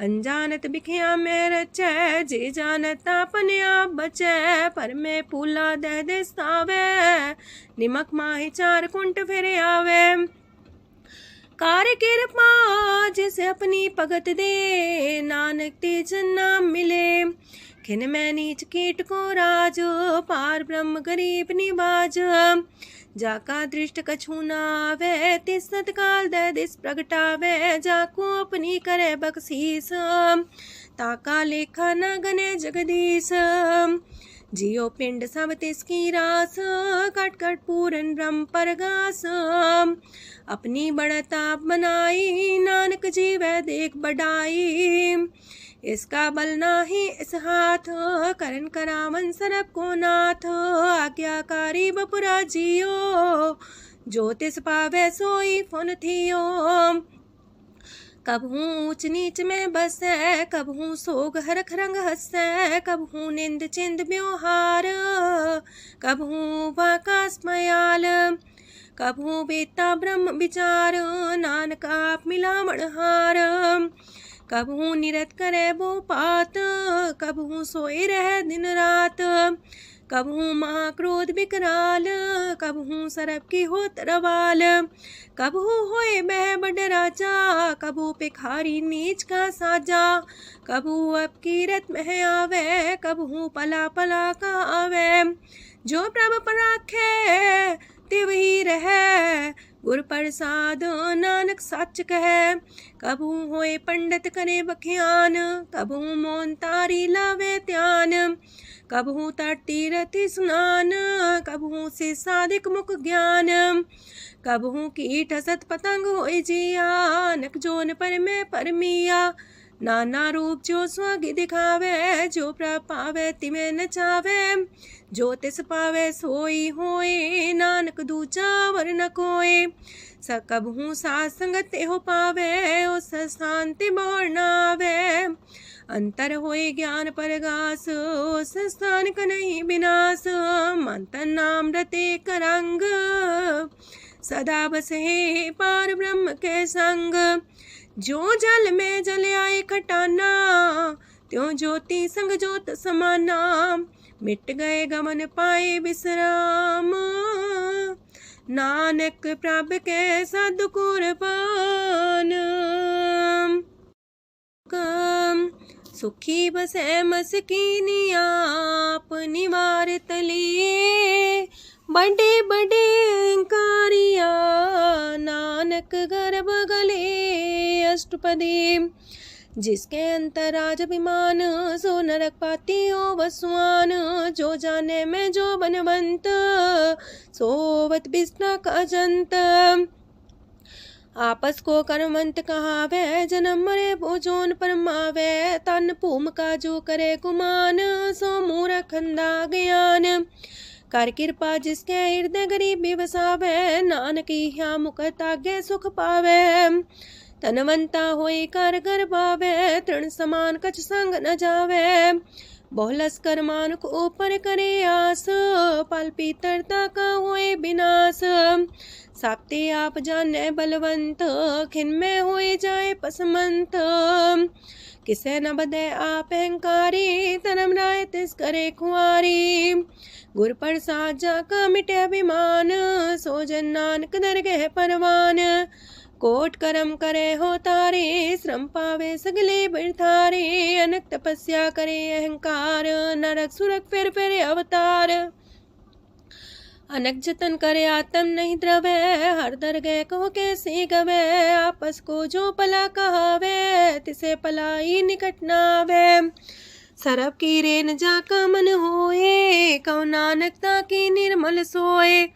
अनजानत बिखिया में रचै, जे जानत अपने आप बचै। पर में पूला दह दिस्तावे, निमक माही चार कुंट फिर आवे। कार कृपा जिसे अपनी भगत दे, नानक तेज नाम मिले। खिन में नीच कीट को राज, पार ब्रह्म गरीब निवाज। जाका दृष्ट कछु न आवे, तिस सतकाल दह दिस प्रगटावे। जाको अपनी करे बख्शीस, ताका लेखा न गने जगदीश। जियो पिंड सब तिसकी रास, कट कट पूरन ब्रह्म परगास। अपनी बढ़ता बनाई, नानक जीवै देख बढ़ाई। इसका बल नाही इस हाथ, करन करावन सरब को नाथ। आज्ञाकारी बपुरा जियो, जो तिस पावे सोई फुन थियो। कबहू ऊंच नीच में बसै, कबहू सोग हरख रंग हंसै। कबहू निंद चिंद व्यवहार, कबहू वाकास मयाल। कबहू बेता ब्रह्म विचार, नानक आप मिलावण हार। कबहू निरत करे वो पात, कबहू सोए रह दिन रात। कबहू महाक्रोध विकराल, कबहू सरब की होत रवाल। कबहू होए बह बड़ राजा, कबहू भिखारी नीच का साजा। कबहू अब कीरत में आवे, कबहू पला पला का आवे। जो प्रभ पर राखे तिव ही रहे, गुर प्रसाद नानक सच कहे। कबहू होए पंडित करे बख्यान, कबहू मोन तारी लावे ध्यान। कबहू तट तीरथ स्नान, कबहू से साधिक मुख ज्ञान। कबहू कीट हसत पतंग होए जिया, नक जोन पर में परमिया। नाना रूप जो स्वग दिखावे, जो प्रभ पावे तिमें नचावे। जो तिस पावे सोई होए, नानक दूजा वर न कोय। सकबहू साथ संगत हो पावे, उस शांति मोर नावे। अंतर होए ज्ञान परगास, उस स्थान का नहीं विनाश। मंतन नाम रते करंग, सदा बसे पार ब्रह्म के संग। जो जल में जल आए खटाना, त्यों ज्योति संग ज्योत समाना। मिट गए गमन पाए विश्राम, नानक प्रभ के सद कुर्बान। सुखी बसे मस्कीनी आप निवार तलिए। बड़े बड़े कारिया नानक गर्भ गले। अष्टपदी जिसके अंतर राज अभिमान, सो नरक पाती हो वसुआन। जो जाने में जो बनवंत, सोवत बिस्ना का जंत। आपस को कर्मंत कहावे, जन्म मरे भोजोन परमावे। तन भूम का जो करे गुमान, सो मूर्ख अंधा ज्ञान। कर कृपा जिसके हृदय गरीबी बसावे, नानक यहाँ मुख तागे सुख पावे। तनवंता होई कर घर पावे, तृण समान कछ संग न जावे। बहुलस कर मानुक ऊपर करे आस, पल पीतरता का होए विनाश। साप्ते आप जाने बलवंत, खिन में होए जाए पसमंत। किसे न बदे आप अहंकारी, धर्म राय तिस करे खुआरी। गुर प्रसाद जाका मिटे अभिमान, सो जन नानक दरगह परवान। कोट करम करे हो तारे, श्रम पावे सगले बिरथारे। अनक तपस्या करे अहंकार, नरक सुरक फिर अवतार। अनक जतन करे आत्म नहीं द्रवे, हर दरगह कहो कैसे गवे। आपस को जो पला कहावे, तिसे पलाई निकट नावे। सरब की रेन जाका मन होए, कहो नानक ताकी निर्मल सोए।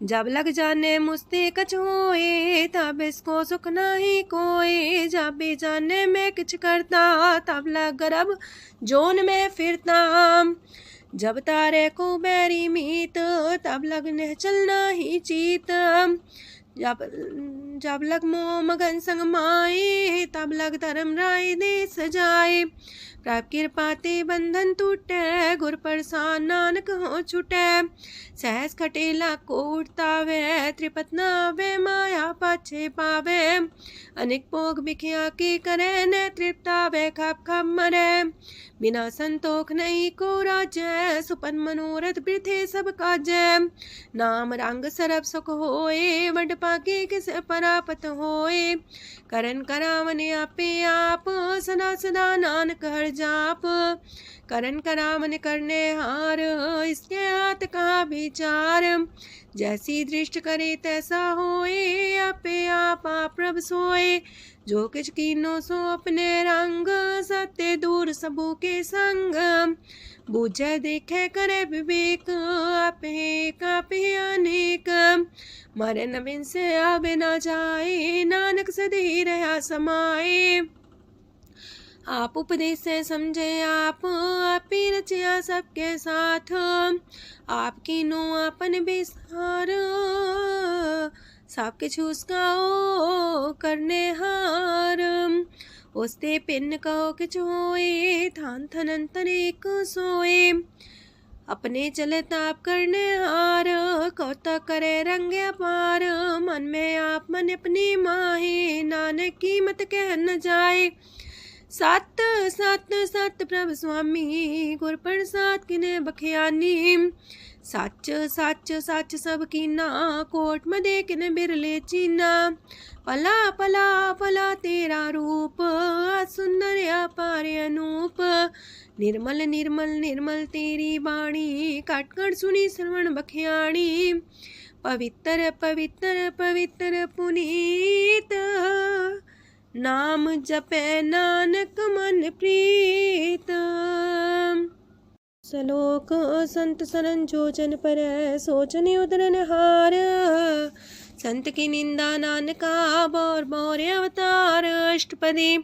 जब लग जाने मुझते कछ होए, तब इसको सुख नाही कोई। जब भी जाने में किछ करता, तब लग गर्भ जोन में फिरता। जब तारे को बैरी मीत, तब लगने चलना ही चीत। जब लग मोह मगन संग माए, तब लग धर्म राय दे सजाए। प्रभ कृपा ते बंधन टूटे, गुर प्रसाद नानक हो छूटे। सहस खटेला को उठतावे, त्रिपत नावे माया पाछे पावे। अनेक भोग बिखिया की करे, न तृप्तावे खप खप मरे। बिना संतोख नहीं को राज्य, सुपन मनोरथ वृथे सब काजै। नाम रंग सरब सुख होए, वड पाके किस परापत होए। करन करावन आपे आप, सदा सदा नानक हर जाप। करन करावन करने हार, इसके हाथ का विचार। जैसी दृष्ट करे तैसा होए, आपे आप प्रभ सोए। जो किछ कीनो सो अपने रंग, सत्य दूर सबू के संग। बूझे देखे करे विवेक, आपे अनेक। मरे नवीन से आवे ना जाए, नानक सदी रहा समाए। आप उपदेश से समझे आप ही रचिया सबके साथ। आपकी नो आपन विसार, सब किछु उसका ओ करने हार। उसते पिन कहो किछु होए, थान थनन तनेक सोए। अपने चले ताप करने हार, कौतक करे रंग अपार। मन में आप मन अपनी माहे, नानक की मत कह न जाए। सत सत सत प्रभ स्वामी, गुर प्रसाद किने बखियानी। सच सच सच सब कीना, कोट मदे किने बिरले चीना। पला पला पला तेरा रूप, सुंदर अपार अनूप। निर्मल निर्मल निर्मल तेरी बाणी, काटकर सुनी श्रवण बखियाणी। पवित्र पवित्र पवित्र पुनीत, नाम जपे नानक मन प्रीत। सलोक संत सरन जोजन पर, सोचन उदरन हार। संत की निंदा नानका, बौर बौर अवतार। अष्टपदी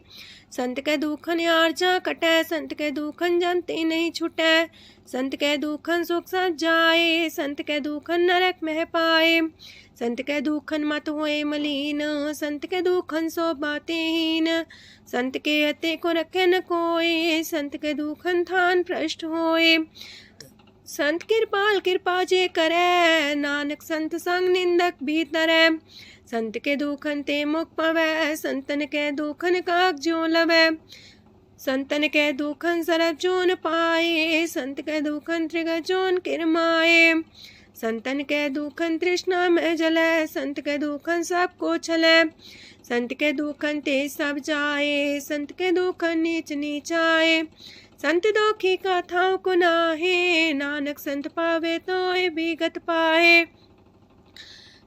संत के दुखन आर्जा कटै, संत के दुखन जानते नहीं छुटै। संत के दुखन सुख सज जाए, संत के दुखन नरक में पाए। संत के दुखन मत होए मलीन, संत के दुखन सो बातें हीन। संत के हते को रखे न कोई, संत के दुखन थान भ्रष्ट होए। संत कृपाल कृपा जे करे, नानक संत संग निंदक भीतरै। संत के दुखन ते मुख पवै, संतन के दुखन काग ज्यो लवै। संतन के दुखन सरब जोन पाए, संत के दुखन त्रिगत जोन किरमाए। संतन के दुखन तृष्णा में जलै, संत के दुखन सबको छलै। संत के दुखन ते सब जाए, संत के दुखन नीच नीचाए। संत दोखी का थाव को नाहे, नानक संत पावे तो विगत पाए।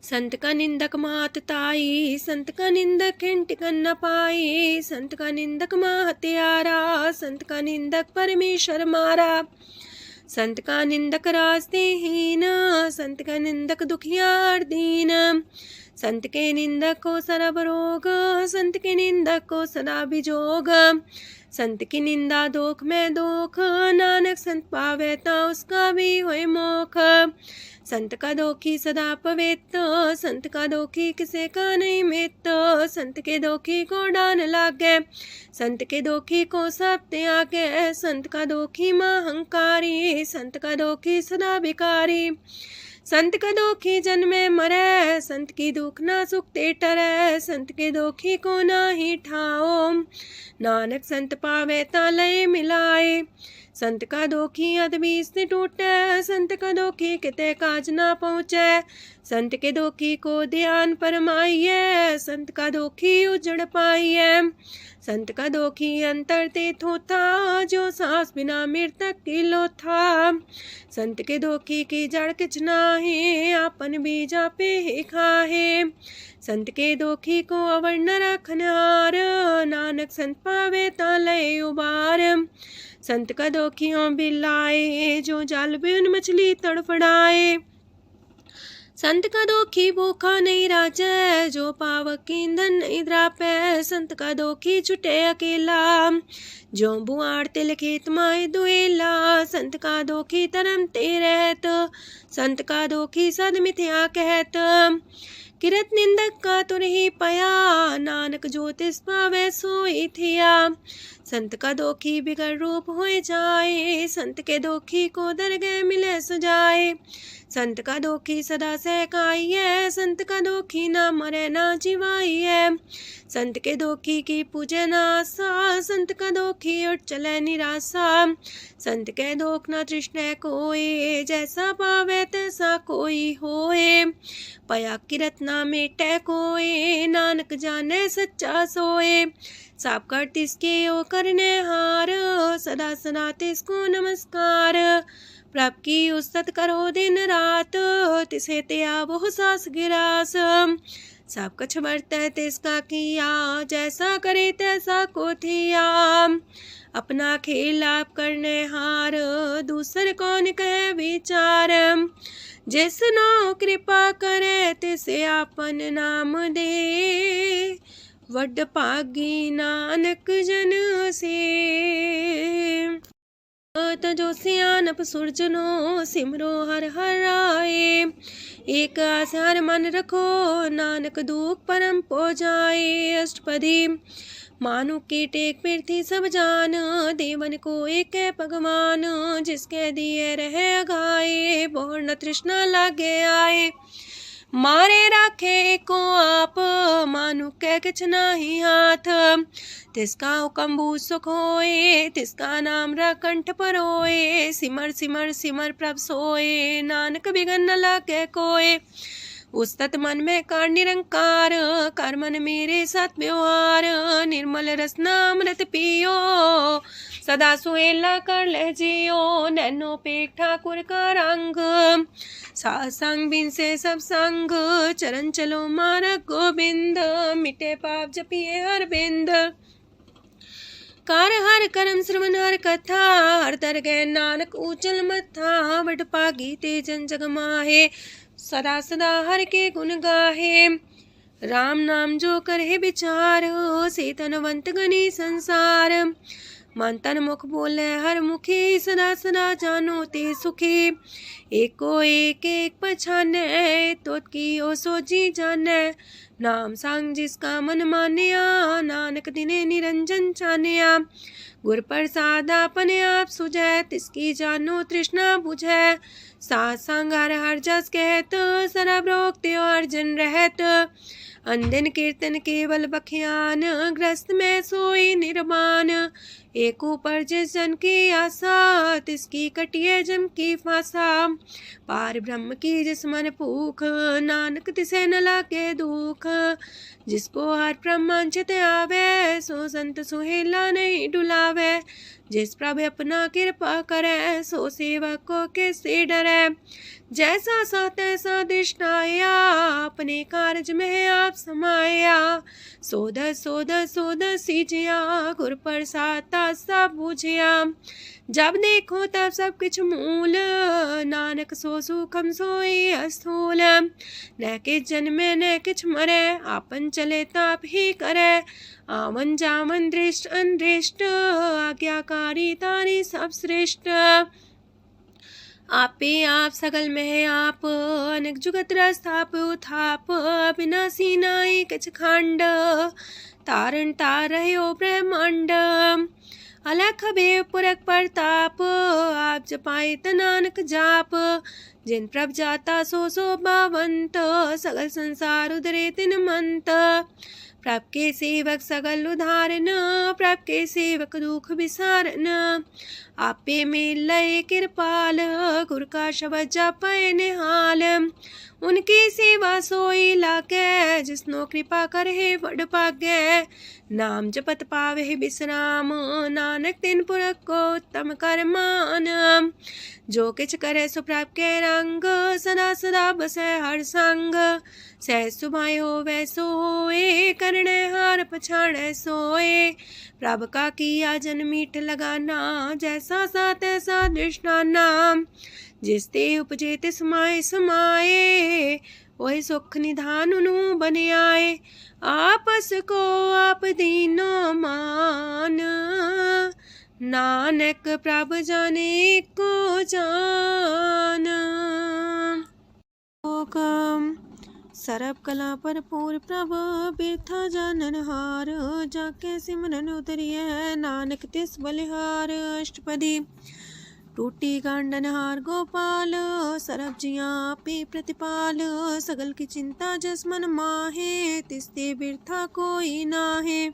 संत का निंदक मात ताई, संत का निंदक खिंट कर न पाई। संत का निंदक माँ हत्यारा, संत का निंदक परमेश्वर मारा। संत का निंदक रास्ते हीन, संत का निंदक दुखियार दीन। संत के निंदक को सरब रोग, संत के निंदक को सदा बिजोग। संत की निंदा दोख में दोख, नानक संत पावे ता उसका भी होए मोख। संत का दोखी सदा पवित्र, संत का दोखी किसे का नहीं मित। संत के दोखी को डान लागे, संत के दोखी को सब त्यागे। संत का दोखी महंकारी, संत का दोखी सदा भिकारी। संत का दोखी जन्मे मरे, संत की दुख ना सुख ते टरे। संत के दोखी को ना ही ठाओ, नानक संत पावे ता लय मिलाए। संत का दोखी अदबी से टूटे, संत का दोखी किते काज ना पहुँचे। संत के दोखी को ध्यान परमाइए, संत का दोखी उजड़ पाइए। संत का दोखी अंतर ते थोथा, जो सांस बिना मृतक की लोथा। संत के दोखी की जड़ किछ नाहे, आपन बीजा पे ही खाहे। संत के दोखी को अवर न रखनहार, नानक संत पावे ता लय उबार। संत का दोखियों बिलाए, जो जाल बिन मछली तड़फड़ाए। संत का दोखी भूखा नहीं राजे, जो पावक ईंधन नहीं द्रापे। संत का दोखी छुटे अकेला, जो बुआड़ तिल खेत माए दुएला। संत का दोखी तरम ते रहत, संत का दोखी सद मिथ्या कहत। किरत निंदक का तुर ही पया, नानक जो तिस पावे सोई थिया। संत का दोखी बिगड़ रूप होए जाए, संत के दोखी को दरगह मिले सुजाए। संत का दोखी सदा सहकाइए, संत का दोखी ना मरे ना जिवाइए। संत के दोखी की पूजे ना आशा, संत का दोखी उठ चले निराशा। संत के दोख ना तृष्णा कोई, जैसा पावे तैसा कोई होए। पया किरत ना मेटे कोई, नानक जाने सच्चा सोए। साप कर तिसके ओ करने हार, सदा सदा तिसको नमस्कार। प्रभ की उस्तत करो दिन रात, तिसे त्या वो सास गिरास। सब कछ बरतै तिसका किया, जैसा करे तैसा को थिया। अपना खेल आप करने हार, दूसर कौन कहे विचार। जिसनो कृपा करे तिसे आपन नाम दे, वड पागी नानक जन से। तजो सियानप सुरजनो, सिमरो हर हर आए। एक आस हर मन रखो, नानक दुख परम पो जाए। अष्टपदी मानु के टेक पृथ्वी सब जान, देवन को एक है भगवान। जिसके दिए रहे अघाए, बोर न तृष्णा लागे आए। मारे राखे को आप, मानु के किछ नाही हाथ। तिसका हुक्म सुख होए, तिसका नाम रकंठ पर होए। सिमर सिमर सिमर प्रभ सोए, नानक बिगन न लागे कोय। उस्तत मन में कर निरंकार, कर मन मेरे साथ व्यवहार। निर्मल रसना अमृत पियो, सदा सुहेला कर ले जियो। नैनो पेट ठाकुर का रंग, सासंग बिन से सब संग। चरण चलो मार्ग गोविंद, मिटे पाप जपिए हर बिंद। कार हर करम श्रवण हर कथा, हर दरगह नानक ऊचल मथा। वड पागी ते जन जग माहे, सदा सदा हर के गुण गाहे। राम नाम जो करे विचार, से तनवंत गनी संसार। मन तन मुख बोले हर मुखी, सदा सदा जानो ते सुखी। एको एक एक पछाने, तोत की ओ सोची जाने। नाम सांग जिसका मन मानिया, नानक दिने निरंजन चानिया। गुर प्रसाद अपने आप सुझै, तिसकी जानो तृष्णा बुझै। साथ संग हर हर जस कहत, सरब रोग त्यो अर्जन रहत। अंदिन कीर्तन केवल बख्यान, ग्रस्त में सोई निर्माण। एक ऊपर जिस जन की आशा, तिसकी कटिए जम की फांसा। पार ब्रह्म की जिस मन भूख, नानक तिसे न लागे दुख। जिसको हर प्रमांचित आवे, सो संत सुहेला नहीं डुलावे। जिस प्रभु अपना कृपा करे, सो सेवक को किससे डरे। जैसा सा तैसा दृष्टाया, अपने कारज में आप समाया। सोध सोध सोध सीजिया, गुर प्रसाद सब बुझिया। जब देखो तब सब किछ मूल, नानक सो सुखम सोई अस्थूल। न किछ जन्मे न किछ मरे, आपन चले ताप ही करे। आवन जावन दृष्ट अनदृष्ट, आज्ञाकारी तारी सब श्रेष्ठ। आपे आप सगल में आप, अनेक जुगत रस्थाप उथाप। अविनाशी नाई किछ खंड, तारण तार रह्यो ब्रह्मांड। अलख भेव पुरख प्रताप, आप जपाए नानक जाप। जिन प्रभ जाता सो शोभावंत, सगल संसार उधरे तिन मंत। प्रभ के सेवक सगल उधारन, प्रभ के सेवक दुख विसारन। आपे में लय कृपाल, गुर का शब्द जपै निहाल। उनकी सेवा सोई लागे, जिसनो कृपा करे बड़ भागे। नाम जपत पावे विश्राम, नानक तिन पुरख को उत्तम कर मान। जो किछ करे सो प्रभ के रंग, सदा सदा बसै हर संग। सहज सुभाए होवै सो होए, करणे हार पछाड़ै सोए। प्रभ का किया जन मीठ लगाना, जैसा सा तैसा दृष्टाना। जिस ते उपजे तिस माए समाए, वही सुख निधान उनु बन आए। आपस को आप दीनो मान, नानक प्रभ जाने को जान। सरब कला भरपूर प्रभ, बिरथा जानन हार। जाके सिमरन उतरिय, नानक तिस बलिहार। अष्टपदी। टूटी गांडन हार गोपाल, सरब जिया पे प्रतिपाल। सगल की चिंता जस मन माहे, तिसते बिरथा कोई नाहे।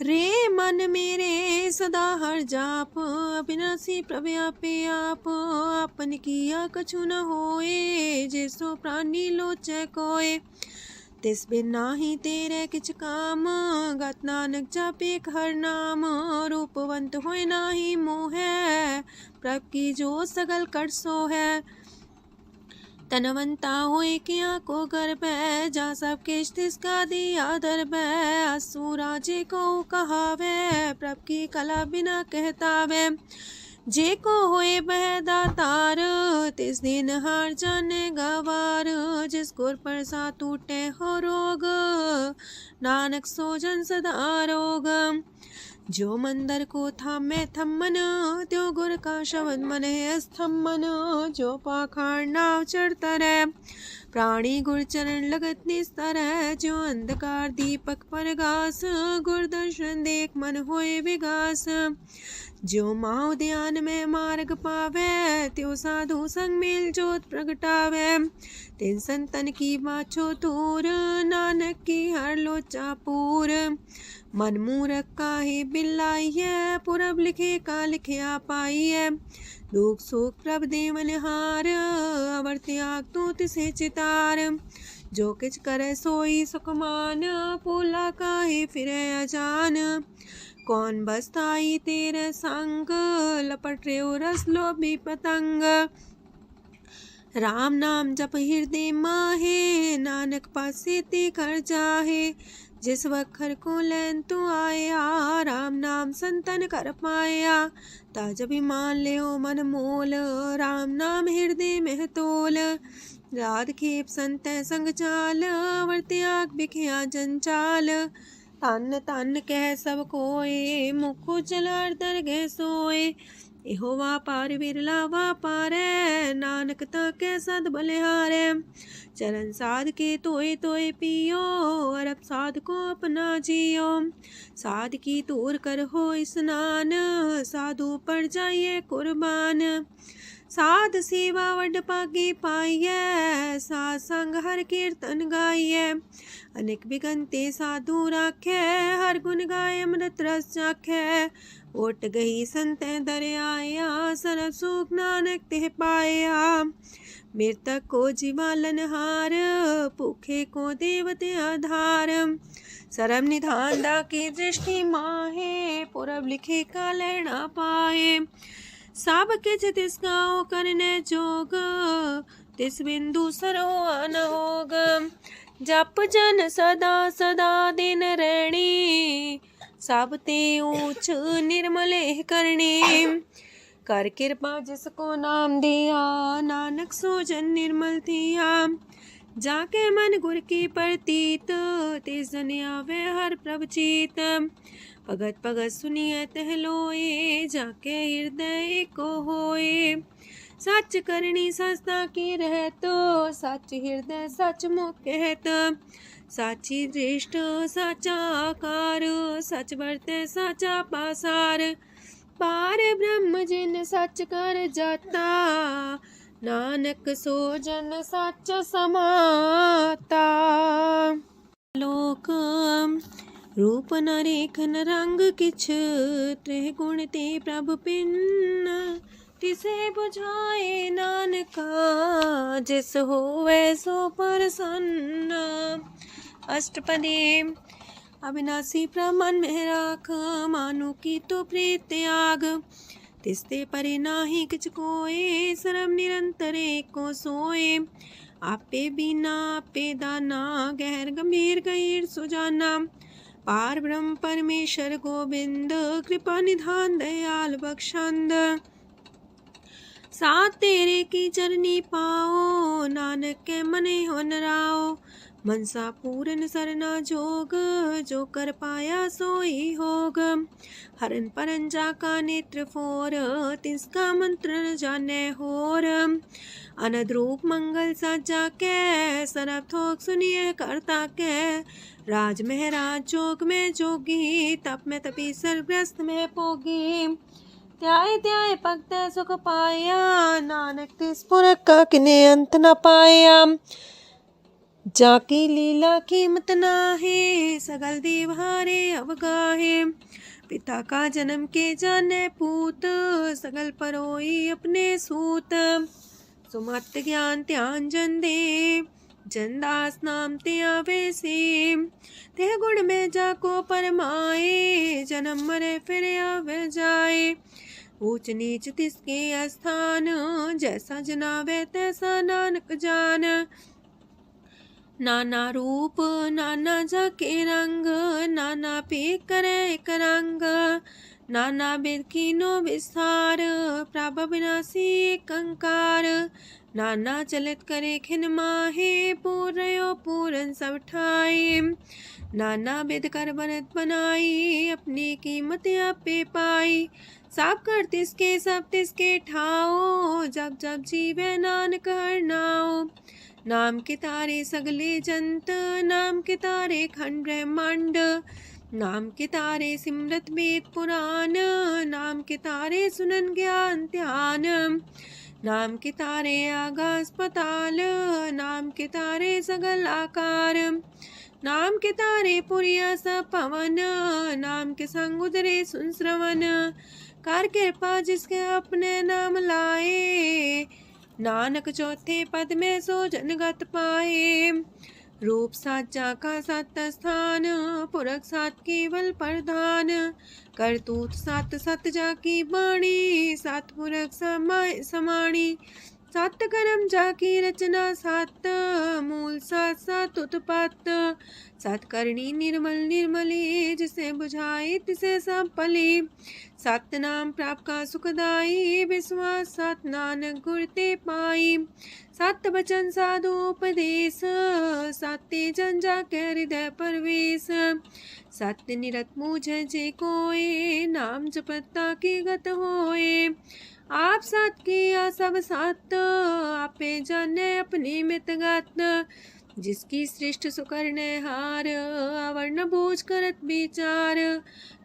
रे मन मेरे सदा हर जाप, अविनाशी प्रभ आपे आप। आपन किया कछु न होए, जैसो प्राणी लोचै कोय। तिस बिन नाही तेरे किछ काम, गत नानक जापे हर नाम। रूपवंत होय नाही मोह, प्रभ की जो सगल कर सो है। तनवंता होए किया को गर्भ, जा सब किश तिसका दिया दर्भ। असु राजे को कहावे, प्रभ की कला बिना कहतावे। जे को होए बह दातार, तिस दिन हार जाने गवार। जिस गुर प्रसाद टूटे हो रोग, नानक सो जन सदा रोग। जो मंदर को थामे थम्मन, त्यो गुर का शब्द मन है स्तंभन। जो पाखार नाव चढ़ता रहे, प्राणी गुर चरण लगत निस्तर है। जो अंधकार दीपक पर घास, गुर दर्शन देख मन होए विगास। जो माओ ध्यान में मार्ग पावे, त्यो साधु संग मेल जोत प्रगटावे। तिन संतन की बाछो तूर, नानक की हर लोचा पूर। मन मूरख काहे बिल्लाइए, पुरब लिखे का लिखिया पाइए। दुख सुख प्रभ देवन हार, अवर त्याग तो तिसे चितार। जो किछ करे सोई सुखमान, पोला काहे फिरे अजान। कौन बसताई तेरे संग, लपट रे रस लोभी पतंग। राम नाम जप हृदय माहे, नानक पासे ते कर जाहे। जिस वखर को लैन तू आया, राम नाम संतन कर पाया। ताज अभिमान ले मन मोल, राम नाम हृदय में तोल। राध खेप संत संग चाल, अवर त्याग बिखिया जंचाल। तन तन कह सब कोय, मुख जलार दर गह सोए। एहो वापार विरला वापारै, नानक ताके सद बलिहारै। चरण साध के तोय तोय पियो, अरब साध को अपना जियो। साध की तूर कर हो स्नान, साधु पर जाइए कुर्बान। साध सेवा वड पागे पाइए, साध संग हर कीर्तन गाइए। अनेक बिगंते साधु राखे, हर गुण गाय अमृत रस चाखे। ओट गई संत दर आया, सरब सुख नानक ते पाया। मृतक को जीवालन हार, भूखे को देवते आधार। सरब निधान दा की दृष्टि माहे, पुरब लिखे का लेना पाए। सब किछ तिसका करने जोग, तिस बिंदु सरो न होग। जप जन सदा सदा दिन रैणी, सब ते ऊंच निर्मल करणी। कर कृपा जिसको नाम दिया, नानक सो जन निर्मल थिया। जाके मन गुर की प्रतीत, तिस जन आवे हर प्रभ चीत। भगत भगत सुनिए तह लोए, जाके हृदय को होए। सच करनी सस्ता की रहत, सच हृदय सच मुख कहत। साची दृष्ट साचा आकार, सच बरते साचा पासार। पार ब्रह्म जिन सच कर जाता, नानक सो जन सच समाता। लोक रूप न रेखन रंग किछ, त्रिह गुण ते प्रभु पिन्न। तिसे बुझाए नानका, जिस होवे सो प्रसन्न। अष्टपदी। अविनाशी प्रमन में राख, मानु की तो प्रीत त्याग। तिसते परे नाही किछ कोय, सर्व निरंतर एको सोए। आपे बिना आपे दाना, गहर गंभीर गहीर सुजाना। पार ब्रह्म परमेश्वर गोविंद, कृपा निधान दयाल बख्शंद। साथ तेरे की चरनी पाओ, नानक के मने हो नराओ। मनसा पूरन सरना जोग, जो कर पाया सोई होग। हरन परन जाका नेत्र फोर, तिसका मंत्र न जाने होर। अनद रूप मंगल साजा के, सरब थोक सुनिए करता के। राज में राज जोग में जोगी, तप में तपी सर्वग्रस्त में पोगी। त्याय त्याय भक्त सुख पाया, नानक तिस पुरख का किने अंत न पाया। जाकी लीला कीमत नाहे, सकल देव हारे अवगाहे। पिता का जन्म के जाने पूत, सकल परोई अपने सूत। सुमत ज्ञान ध्यान जन दे, जनदास नाम ते आवे से। ते गुण में जाको परमाए, जन्म मरे फिर आवे जाए। ऊंच नीच तिसके स्थान, जैसा जनावे तैसा नानक जान। नाना रूप नाना जाके रंग, नाना पे करे एक रंग। नाना बिद कीनो विस्तार, प्रभ विनाशी एक अंकार। नाना चलित करे खिन माहे, पूर्यो पूरन सब ठाए। नाना बिद कर बनत बनाई, अपनी कीमत आपे पाई। सब कर तिसके सब तिसके ठाओ, जब जब जीवे नानक हर नाओ। नाम के तारे सगले जंत, नाम के तारे खंड ब्रह्मांड। नाम के तारे सिमरत वेद पुराण, नाम के तारे सुनन ज्ञान ध्यान। नाम के तारे आकाश पताल, नाम के तारे सगल आकार। नाम के तारे पुरिया सब पवन, नाम के संग उदरे सुन श्रवण। कर कृपा जिसके अपने नाम लाए, नानक चौथे पद में सो जनगत पाए। रूप साचा का सत स्थान, पुरख सात केवल प्रधान। करतूत सत सत जाकी बाणी, सत पुरख समाणी। सत कर्म जाकी रचना सत, मूल सत सत उत्पत्त। सत करनी निर्मल निर्मली, जिसे बुझाई तिसे सब पली। सत नाम प्राप्त का सुखदाई, विश्वास सत नानक गुर ते पाई। सत बचन साधु उपदेश, सत्य जन जाके हृदय परवेश। सत्य निरत मुझे जे कोय, नाम जपता की गत होए। आप सत किया सब सत, आपे जाने अपनी मित गत। जिसकी सृष्ट सुकरने हार, आवरण बूझ करत विचार।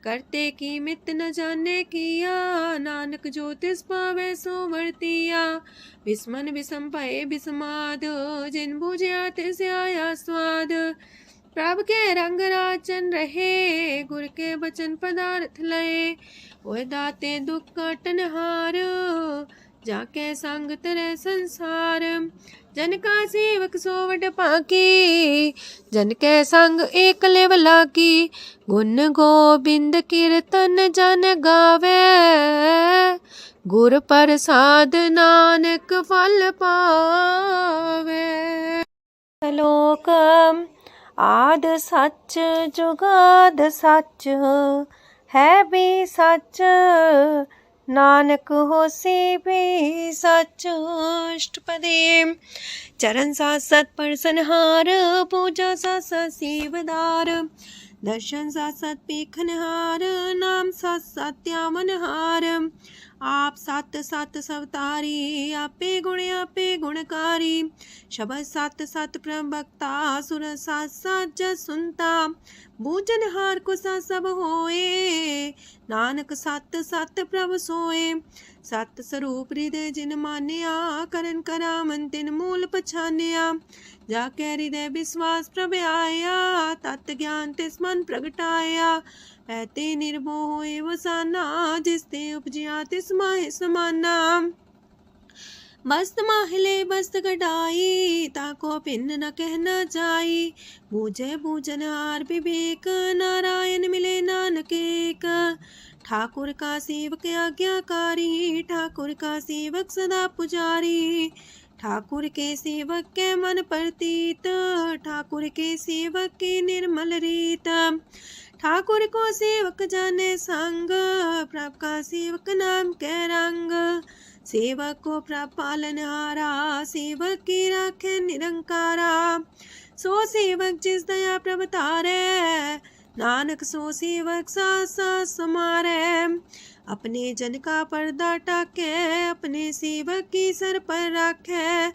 करते की मित न जाने किया, नानक जो तिस पावे सो वर्तिया। विस्मन विषम पाए विस्माद, जिन बुझिया तिस आया स्वाद। प्रभ के रंग राचन रहे, गुर के बचन पदार्थ लए। ओए दाते दुख काटन हार, जाके संग तरह संसार। जन का सेवक सोवट पाकी, जन के संग एक लेवला की। गुण गोबिंद कीर्तन जन गावे, गुर प्रसाद नानक फल पावे। आद सच जुगाद सच है भी सच नानक होसी भी सच। अष्टपदी चरण साथ सत परसनहार पूजा साथ साथ सेवदार दर्शन साथ साथ पेखनहार नाम साथ साथ त्यावनहार आप सत सत सवतारी आपे गुणकारी शब्द सत सत प्रवक्ता सुर साथ साथ जस सुनता बूझनहार को सा सब होए नानक सत सत प्रभ सोए सत स्वरूप हृदय जिन मान्या करन करामन तिन मूल पछान्या जाके हृदय विश्वास प्रभ आया तत् ज्ञान तिस मन प्रगटाया ऐते निर्भो होए वसाना जिसते उपजिया तिस माहे समाना मस्त माहिले बस्त कटाई ताको पिन न कहना जाई बूझे बूझन हार विवेक नारायण मिले नानक एक ठाकुर का सेवक आज्ञाकारी ठाकुर का सेवक सदा पुजारी ठाकुर के सेवक के मन प्रतीत ठाकुर के सेवक की निर्मल रीत ठाकुर को सेवक जाने संग प्रभ का सेवक नाम के रंग सेवक को प्रभ पालनहारा सेवक की राखे निरंकारा सो सेवक जिस दया प्रभ तारे नानक सो सेवक सा समारे अपने जन का पर्दा टाके अपने सेवक की सर पर रखे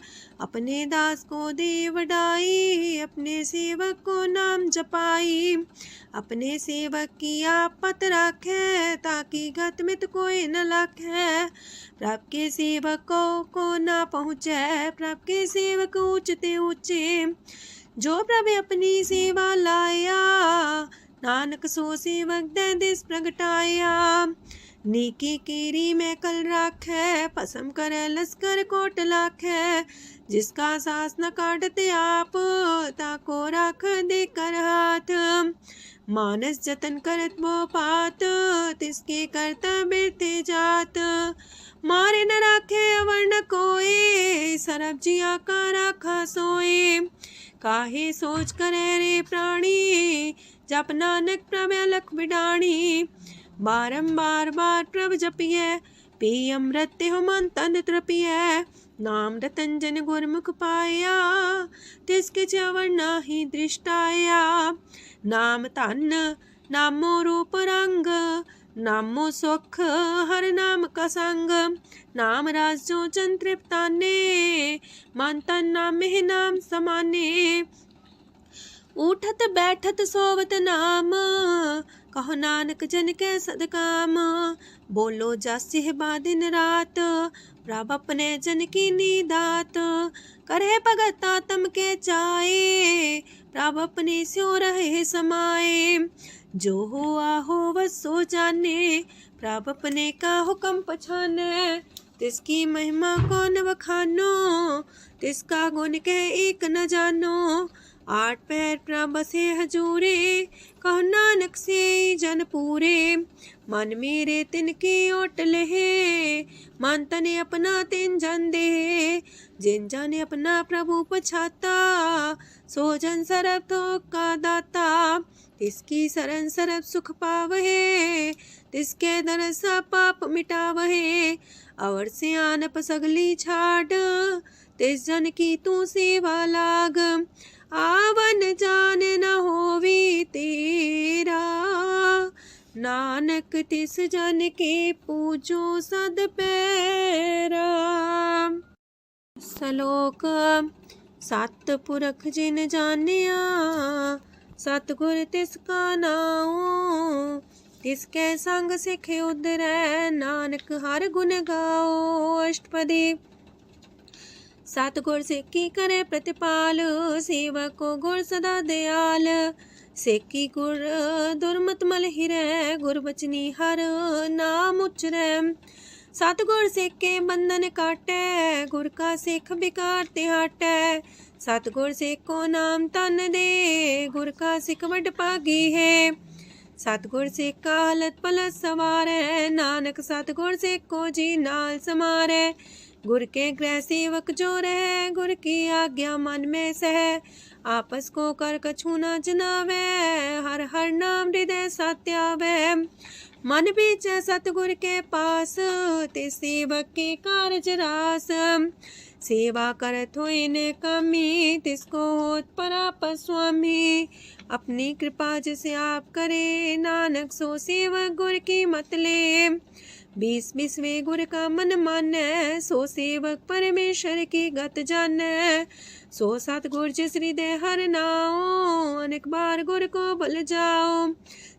अपने दास को दे वडाई अपने सेवक को नाम जपाई अपने सेवक की आप पत रखे ताकि गत मित कोई न लखे प्रभ के सेवक को ना पहुँचे प्रभ के सेवक ऊंचते ऊंचे जो प्रभु अपनी सेवा लाया नानक सो सेवक दे दिस प्रगटाया नीकी केरी में कल राखे पसम करे लश्कर कोट लाखे जिसका सास न काटते आप ताको राख दे कर हाथ मानस जतन करत वो पात तिसके करता बिरते जात मारे न राखे अवर न कोई सरब जिया का राखा सोए काहे सोच करे रे प्राणी जप नानक प्रभ अलख बिडाणी बारंबार बार प्रभ जपिए पी अमृत हो मन तन तृपिए नाम रतन जन गुरमुख पाया तिसके चवर नाही दृष्टाया नाम तन नामो रूप रंग नामो सुख हर नाम का संग नाम राज जो जन तृप्ताने मन तन नाम में नाम समाने उठत बैठत सोवत नाम कहो नानक जन के सदकाम बोलो जस बा दिन रात प्रभ अपने जन की नीदात करे भगत आत्म के चाए प्रभ अपने स्यो रहे समाए जो हुआ हो बस सो जाने प्रभ अपने का हुक्म पछाने तिसकी महिमा कौन बखानो तिसका गुण के एक न जानो आठ पैर प्रभ बसे हजूरे कहो नानक से जन पूरे मन मेरे तिनकी ओट लहे मन तने अपना तिन जन दे जिन जाने अपना प्रभु पछाता सो जन सरब थोक का दाता तिसकी शरण सरब सुख पावहे तिसके दरसा पाप मिटावहे अवर से आन पसगली छाड़ तिस जन की तू सेवा लाग आवन जान न होवी तेरा नानक तिस जन के पूजो सद पैरा। सलोक सत पुरख जिन जानिया सतगुर तिसका नाओ तिसके संग सिख उधरै नानक हर गुण गाओ। अष्टपदी सतगुर सिक्की करे प्रतिपाल सेवक को गुर सदा दयाल सेकी गुर दुर्मत मल हिरै गुर बचनी हर नाम उचरै सतगुर सिक्के बंधन काटै गुर का सिख बिकार ते हटै सतगुर सिख को नाम तन दे गुर का सिख वड पागी है सतगुर सिख का हलत पलत सवारै नानक सतगुर सिख को जी नाल समारै गुर के गृह सेवक जो रहे, गुर की आज्ञा मन में सह। आपस को कर कछु न जनावे, हर हर नाम हृदय सत्यावे। मन बीच सतगुर के पास, ते सेवक के कारज रास। सेवा करत होए ने कमी, तिसको होत पराप स्वामी। अपनी कृपा जिसे आप करे, नानक सो सेवक गुर की मत ले। 20 गुर का मन माने, सो सेवक परमेश्वर की गत जाने। सो सतगुर जिस हृदय हर नाओ, अनेक बार गुर को भूल जाओ।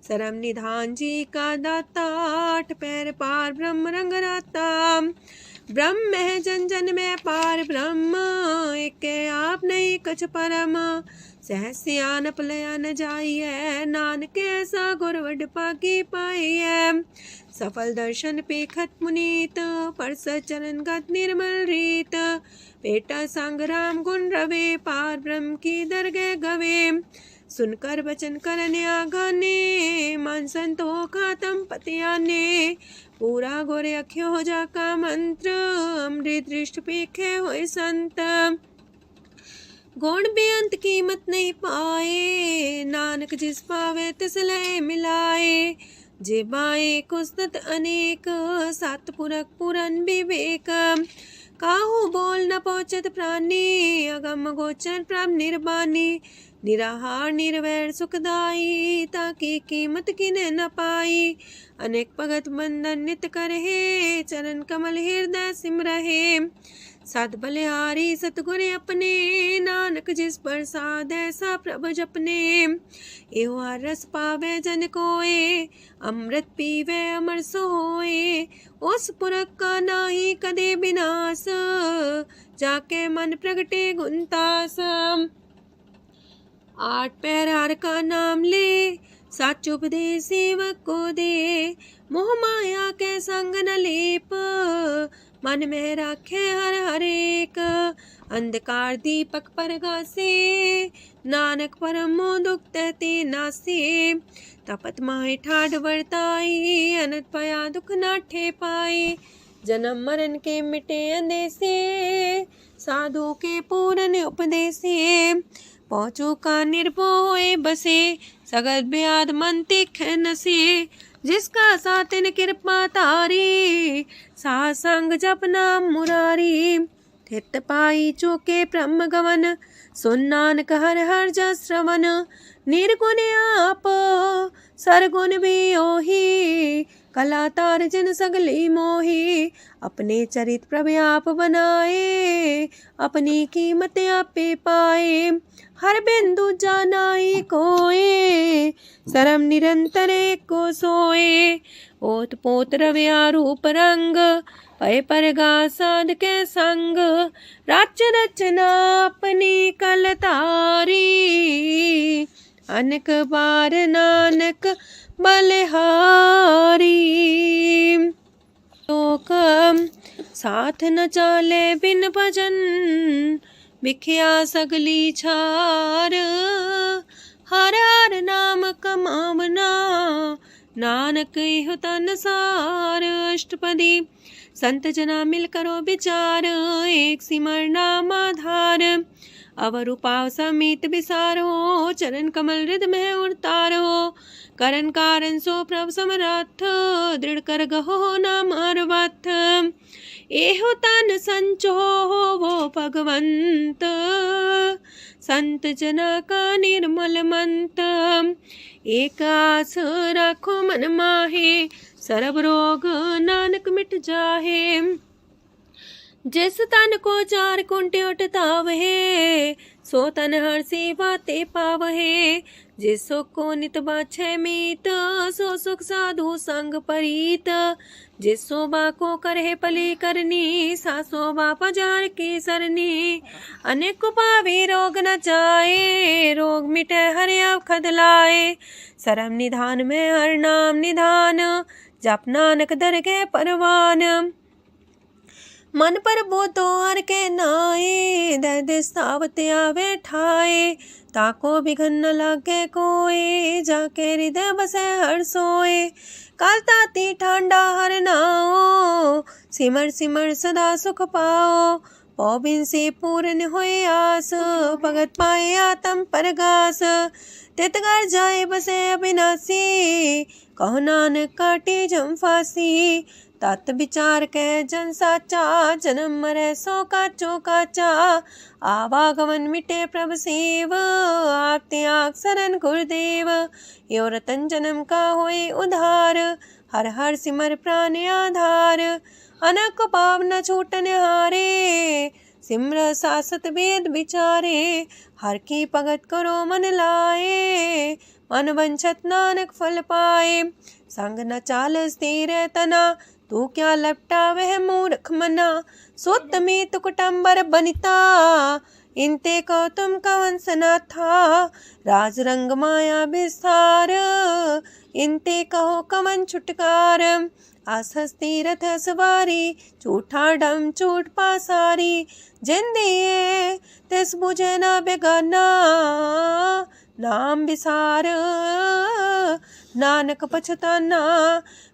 सरम निधान जी का दाता, 8 पैर पार ब्रह्म रंग राता। ब्रह्म है जन जन में पार ब्रह्म, एक आप नहीं कछ परम। सहस सियान पलया न जाइए, नानक ऐसा गुर वड पाकी पाइए। सफल दर्शन पेखत मुनीत, परस चरण गत निर्मल रीत। बेटा संग राम गुण रवे, पार ब्रह्म की दरगह गवे। सुनकर वचन करने आगाने, मन संतो खातम पतियाने। पूरा गोरे अख्यो हो जा का मंत्र, अमृत दृष्ट पेखे होए संत। गुण बेअंत कीमत नहीं पाए, नानक जिस पावे तिस लय मिलाए। जेबाए कुसत अनेक, सतपुरख पुरन विवेक। काहू बोल न पहुँचत प्राणी, अगम गोचर प्रभ निर्बानी। निराहार निर्वैर सुखदाई, ताकि कीमत किने न पाई। अनेक भगत बंधन नित करहे, चरण कमल हृदय सिमरहे। सद बलिहारी सतगुर अपने, नानक जिस प्रसाद ऐसा प्रभ जपने। एहो हर रस पावे जन कोय, अमृत पीवे अमर सोए। उस पुरख का नाही कदे विनाश, जाके मन प्रगटे गुणतास। 8 पैर हर का नाम ले, सच उपदेश सेवक को दे। मोह माया के संग न लेप, मन में राखे हर हर एक। अंधकार दीपक पर गासे, नानक परम दुख ते नासे। तपत माहे ठाड वर्ताई, अनंत पया दुख नाठे पाए। जन्म मरण के मिटे अंदेसे, साधु के पूरन उपदेसे। पहुँचो का निर्भय बसे, सगत ब्याद मन तिख नसे। जिसका सातिन कृपा तारी, सासंग जप नाम मुरारी। थित पाई चूके ब्रह्म गवन, सुन नानक हर हर जस श्रवण। निर्गुण आप सरगुण भी ओही, कला तार जिन सगली मोही। अपने चरित प्रभ आप बनाए, अपनी कीमत आपे पाए। हर बिंदु जानाई कोए, सरम निरंतर को सोए। ओत पोत रव्या रूप रंग, पय परगा साध के संग। राच रचना अपनी कल तारी, अनेक बार नानक बलिहारी। लोक साथ न चाले बिन भजन, बिखिया सगली छार। हर हर नाम कमावना, नानक इह तन सार। अष्टपदी संत जना मिल करो विचार, एक सिमर नाम आधार। अवर उपाव समीत विसारो, चरण कमल हृदय में उतारो। करण कारण सो प्रभ समरथ, दृढ़ कर गहो नाम अर्वथ। एहो तन संचो वो भगवंत, संत जना का निर्मल मंत। एक आस राखो मन माहे, सर्व रोग नानक मिट जाहे। जिस तन को 4 कुंटे उठतावहे, सो तन हर सेवा ते पावहे। जिस सुख को नित बाछे मीत, सो सुख साधु संग परीत। जिस शोभा को करहे पली करनी, सा शोभा पजार की सरनी। अनेक पावे रोग न जाए, रोग मिटे हरे अवखद लाए। सरम निधान में हर नाम निधान, जप नानक दरगह परवान। मन पर बोधो हर के नाए, दे दे सावत आवे ठाए। ताको बिघन न लागे कोई, जाके हृदय बसे हर सोए। काल ताती ठांडा हर नाओ, सिमर सिमर सदा सुख पाओ। पौबिन से पूर्ण होए आस, भगत पाए आत्म परगास। तितगर जाए बसे अविनाशी, कहो नानक काटे जम फांसी। तत् विचार के जन साचा, जन्म मरे सो काचो काचा। आवागमन मिटे प्रभ सेव, आप त्याग शरण गुरुदेव। यो रतन जन्म का होए उधार, हर हर सिमर प्राण आधार। अनक पाप न छूटन हारे, सिमर सासत वेद विचारे। हर की भगत करो मन लाए, मन वंछत नानक फल पाए। संग न चाल स्थिर तना, तू क्या लपटा वह मूर्ख मना। सुत में तु कुटुम्बर बनिता, इनते को तुम कवन सना था। राज रंग माया विस्तार, इनते कहो कवन छुटकार। आसस तीरथ सवारी, झूठा डम झूठ पासारी। जिंदिए तिस बुझे न बेगाना, नाम विसार नानक पछताना।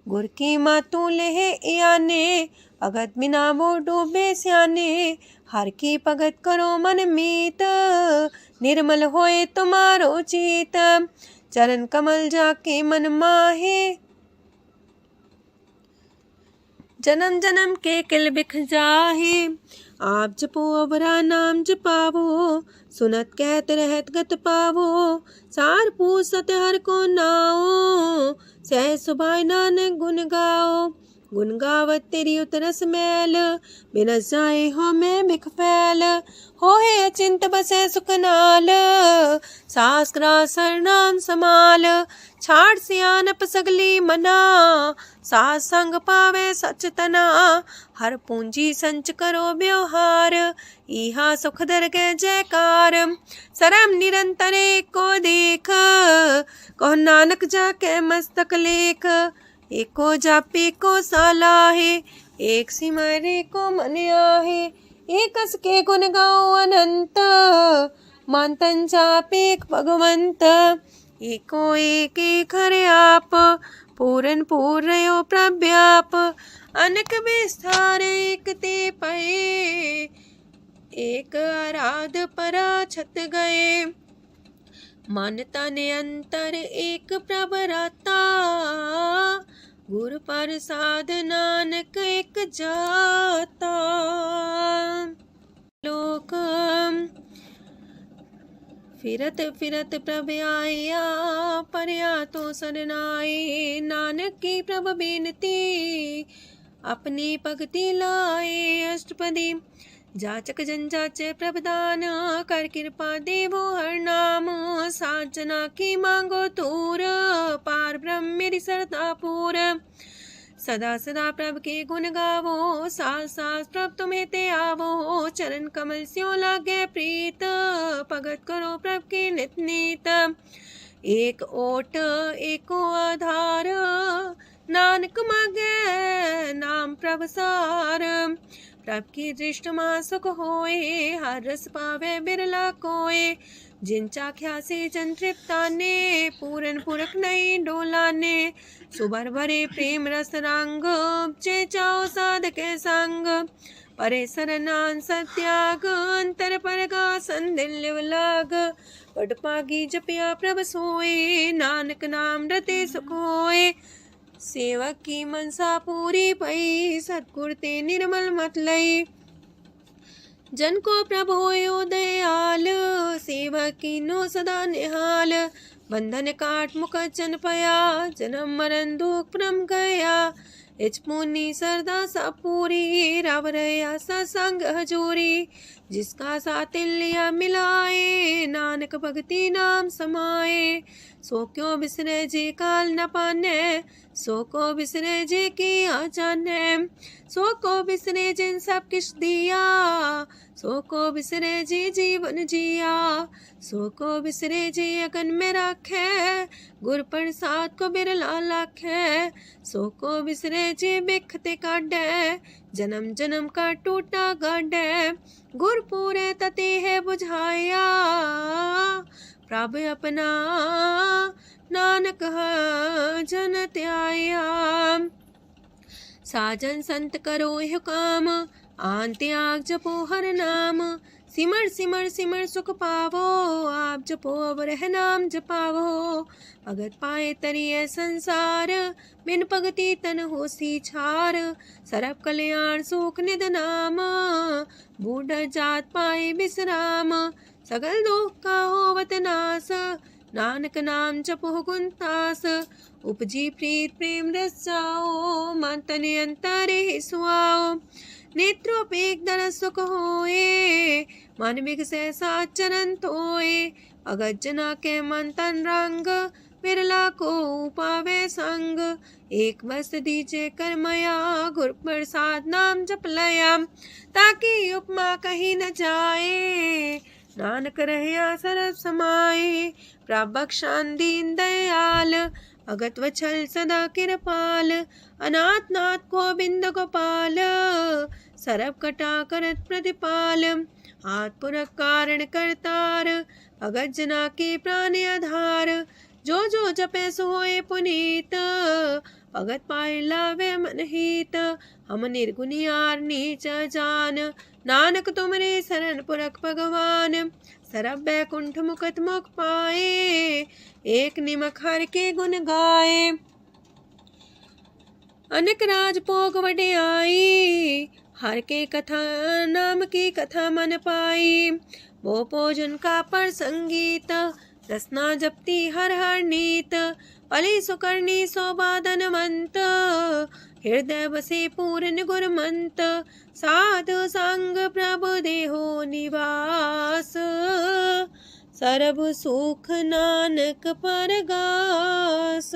गुर की मातू लेहे याने, भगत बिना वो डूबे स्याने। हर की भगत करो मन मीत, निर्मल होए तुम्हारो चित। चरण कमल जाके मन माहे, जन्म जन्म के किल बिख जाहे। आप जपो अवरा नाम जपावो, सुनत कहत रहत गत पावो। सार पूसत हर को नाओ, सह सुभाय नानक गुण गाओ। गुण गावत तेरी उतरस मैल, बिनस जाए हो मैं बिख फैल। हो है अचिंत बसे सुखनाल, सास ग्रास नाम समाल। छाड़ सियानप सगली मना, सास संग पावे सच तना। हर पूंजी संच करो व्यवहार, इहा सुख दर के जयकार। सरम निरंतर को देख, कहो नानक जाके मस्तक लेख। एको जापे को सालाहे, एक सिमरे को मन आहे। एकस के गुण गाओ अनंत, मानतन जापे भगवंत। एको एक एक हरे आप, पूरन पूर्णयो प्रव्याप। अनक विस्तार एक ते पए, एक आराध परा छत गए। मन तन अंतर एक प्रभ राता, गुर प्रसाद नानक एक जाता। लोक फिरत फिरत प्रभ आया, परया तो सरनाए। नानक की प्रभ बेनती, अपनी भगति लाए। अष्टपदी जाचक जन जाचे प्रभदान, कर कृपा देवो हर नाम। सात जना की मांगो तूर, पार ब्रह्म मेरी सरदा पूर। सदा सदा प्रभ के गुण गावो, सास सास प्रभ तुम्हें ते आवो। चरण कमल स्यो लागे प्रीत, भगत करो प्रभ के नित नीत। एक ओट एको आधार, नानक मांगे नाम प्रभ सार। प्रभ की दृष्ट मां सुख होए, हर रस पावे बिरला कोय। जिन चाख्या से जन तृप्ताने, पूरन पुरख नहीं डोलाने। सुबर भरे प्रेम रस रंग, जे चाओ साधके संग। परे सरनान सत्याग, अंतर परगा संदिल लाग। पट पागी जपिया प्रभ सोए, नानक नाम रते सुख होए। सेवक की मनसा पूरी पई, सतगुर ते निर्मल मत लई। जन को प्रभु होयो दयाल, सेवक की नो सदा निहाल। बंधन काट मुख चन पया, जन्म मरण दुख परम गया। इच पुनि सरदा सा पूरी, रव रया सत्संग हजूरी। जिसका सातिल्य मिलाए, नानक भगति नाम समाए। सो क्यों बिसरे जे काल न पाने, सो को बिसरे जे की आ जाने। सो को बिसरे जिन सब किछ दिया, सो को बिसरे जी जीवन जिया। सो को बिसरे जी अगन में राखे, गुर प्रसाद को बिरला लाखे। सो को बिसरे जी बिखते काढे, जन्म जन्म का टूटा गढ़ गुरपुरे तते है बुझाया। प्रभु अपना नानक जन त्याया। साजन संत करो यह काम आन त्याग जपो हर नाम। सिमर सिमर सिमर सुख पावो आप जपो अब रह नाम जपावो। भगत पाए तरिए संसार बिन भगति तन होसी छार। सरब कल्याण सुख निध नाम बूढ़ जात पाए विश्राम। सगल दुख का होवत नाश नानक नाम जपो गुणतास। उपजी प्रीत प्रेम रस जाओ मन तन अंतरे सुआओ। नेत्रोपेक दर सुख होए मन विगसे सात चरण धोए। अगत जना के मन तन रंग बिरला को पावे संग। एक बस दीजे करमया गुर प्रसाद नाम जप लया। ताकि उपमा कहीं न जाए नानक रहिया सरब समाए। प्रभु बख्शान दीन दयाल अगत वछल सदा कृपाल। अनाथ नाथ गोविंद गोपाल सरब कटा करत प्रतिपाल। हाथ पुरख कारण करतार भगत जना के प्राण आधार। जो जो जपे सो होए पुनीत भगत पाए लावे मन हित। हम निर्गुनियार नीच जान नानक तुमरे शरण पुरख भगवान। सरब बैकुंठ मुकत मुख पाए एक निमक हर के गुण गाए। अनेक राज भोग वड्याई हर के कथा नाम की कथा मन पाई। वो भोजन का पर संगीत रसना जपती हर हर नीत। पली सुकर्णी शोभा धनवंत हृदय बसे पूर्ण गुरमंत। साधु संग प्रभु देहो निवास सरब सुख नानक परगास।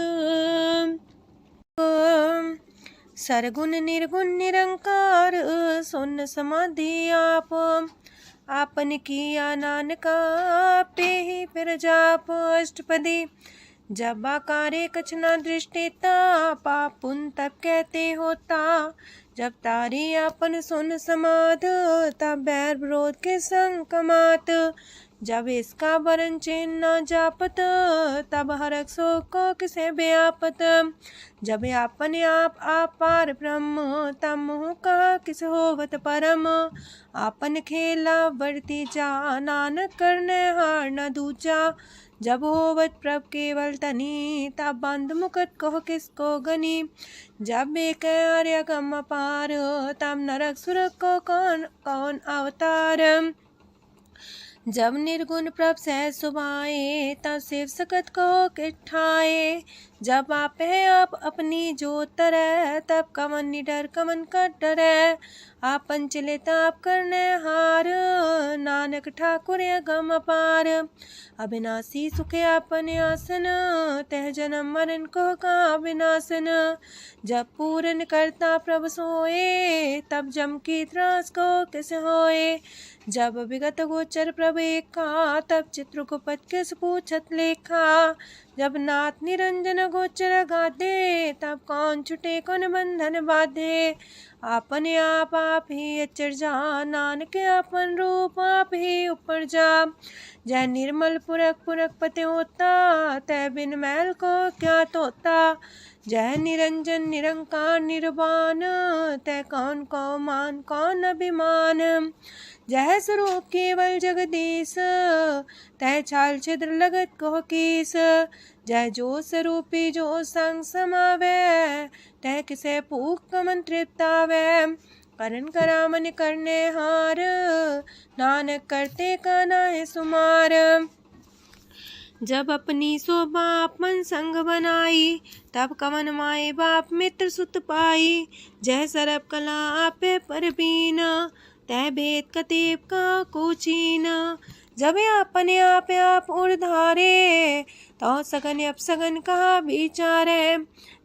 सरगुण निर्गुण निरंकार सुन समाधि आप। आपन किया नानका पे ही फिर जाप। अष्टपदी जब आकारे कछ न दृष्टिता पाप पुन तब कहते होता। जब तारी आपन सुन समाध तब बैर विरोध के संग कमात। जब इसका वरण चिन्ह न जापत तब हरक शोक को किसे व्यापत। जब आपने आप पार ब्रह्म तब मोह का किस होवत परम। आपन खेला बढ़ती जा नानक करने हार न दूजा। जब होवत प्रभ केवल तनी तब बंद मुकट कहो किसको गनी। जब एक आर्य गम पार तब नरक सुरक को कौन कौन अवतार। जब निर्गुण प्रभ सह सुभाए तब शिव सकत को किठाए। जब आप है आप अपनी जो तरह तब कमन निडर कमन का डरे। आपन चले ताप करने हार नानक ठाकुर गम अपार। अविनाशी सुखे आपन आसन तह जन्म मरण को का विनाशन। जब पूर्ण करता प्रभु सोए तब जम की त्रास को किस होए। जब विगत गोचर प्रभु एका तब चित्रगुप्त किस पूछत लेखा। जब नाथ निरंजन गोचर गाधे तब कौन छुटे कौन बंधन बाधे। आपने आप ही अचर जा नानक आपन रूप आप ही ऊपर जा। जय निर्मल पुरख पुरख पते होता तय बिन मैल को क्या तोता। जय निरंजन निरंकार निर्वाण तय कौन को मान कौन अभिमान। जय स्वरूप केवल जगदीश तय छाल छिद्र लगत कहो कीस। जय जो स्वरूपी जो संग समावे तय किसे पूक कमन तृप्तावे। करण करामन करने हार नानक करते का नाहि सुमार। जब अपनी शोभा अपन संग बनाई तब कवन माए बाप मित्र सुत पाई। जय सरब कला आपे परबीन तय भेद कतीब का कोचीन। जब अपने आप उर्धारे तो सगन अपसगन कहा विचारे।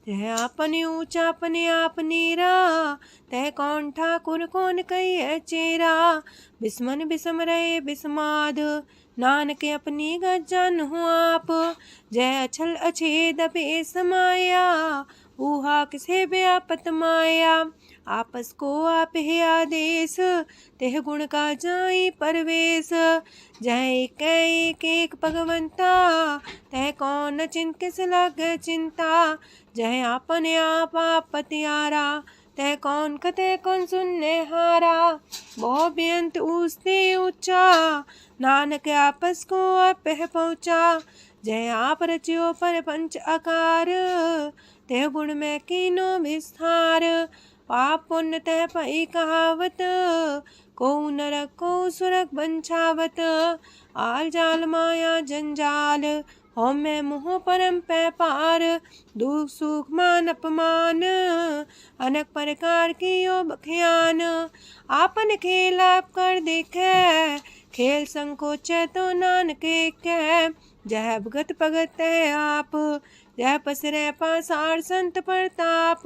तह अपने ऊंचा अपने आप नीरा तह कौन ठाकुर कौन कही चेरा। बिस्मन बिसम रहे बिस्माद नानक अपनी गजन हूँ आप। जय अछल अछेद पे समाया ऊहा किसे व्यापत माया। आपस को आप है आदेश, तेह गुण का जाई परवेश। जय एक एक भगवंता, तह कौन चिंत किस लागे चिंता। जय आपने आप पतियारा, तह कौन कते कौन सुनने हारा। बहु बेअंत ऊसते ऊंचा, नानक आपस को आप है पहुँचा। जय आप रचियो पर पंच आकार, तेह गुण में कीनो विस्तार। पाप पुण्य तह पई कहावत, को नरक को सुरग बंछावत। आल जाल माया जंजाल, हो मैं मुँह परम पै पार। दुख सुख मान अपमान, अनेक प्रकार की यो बख्यान। आपन खेल आप कर देखे, खेल संकोच तो नानक कह। जह भगत भगत है आप, जह पसरे पासार संत प्रताप।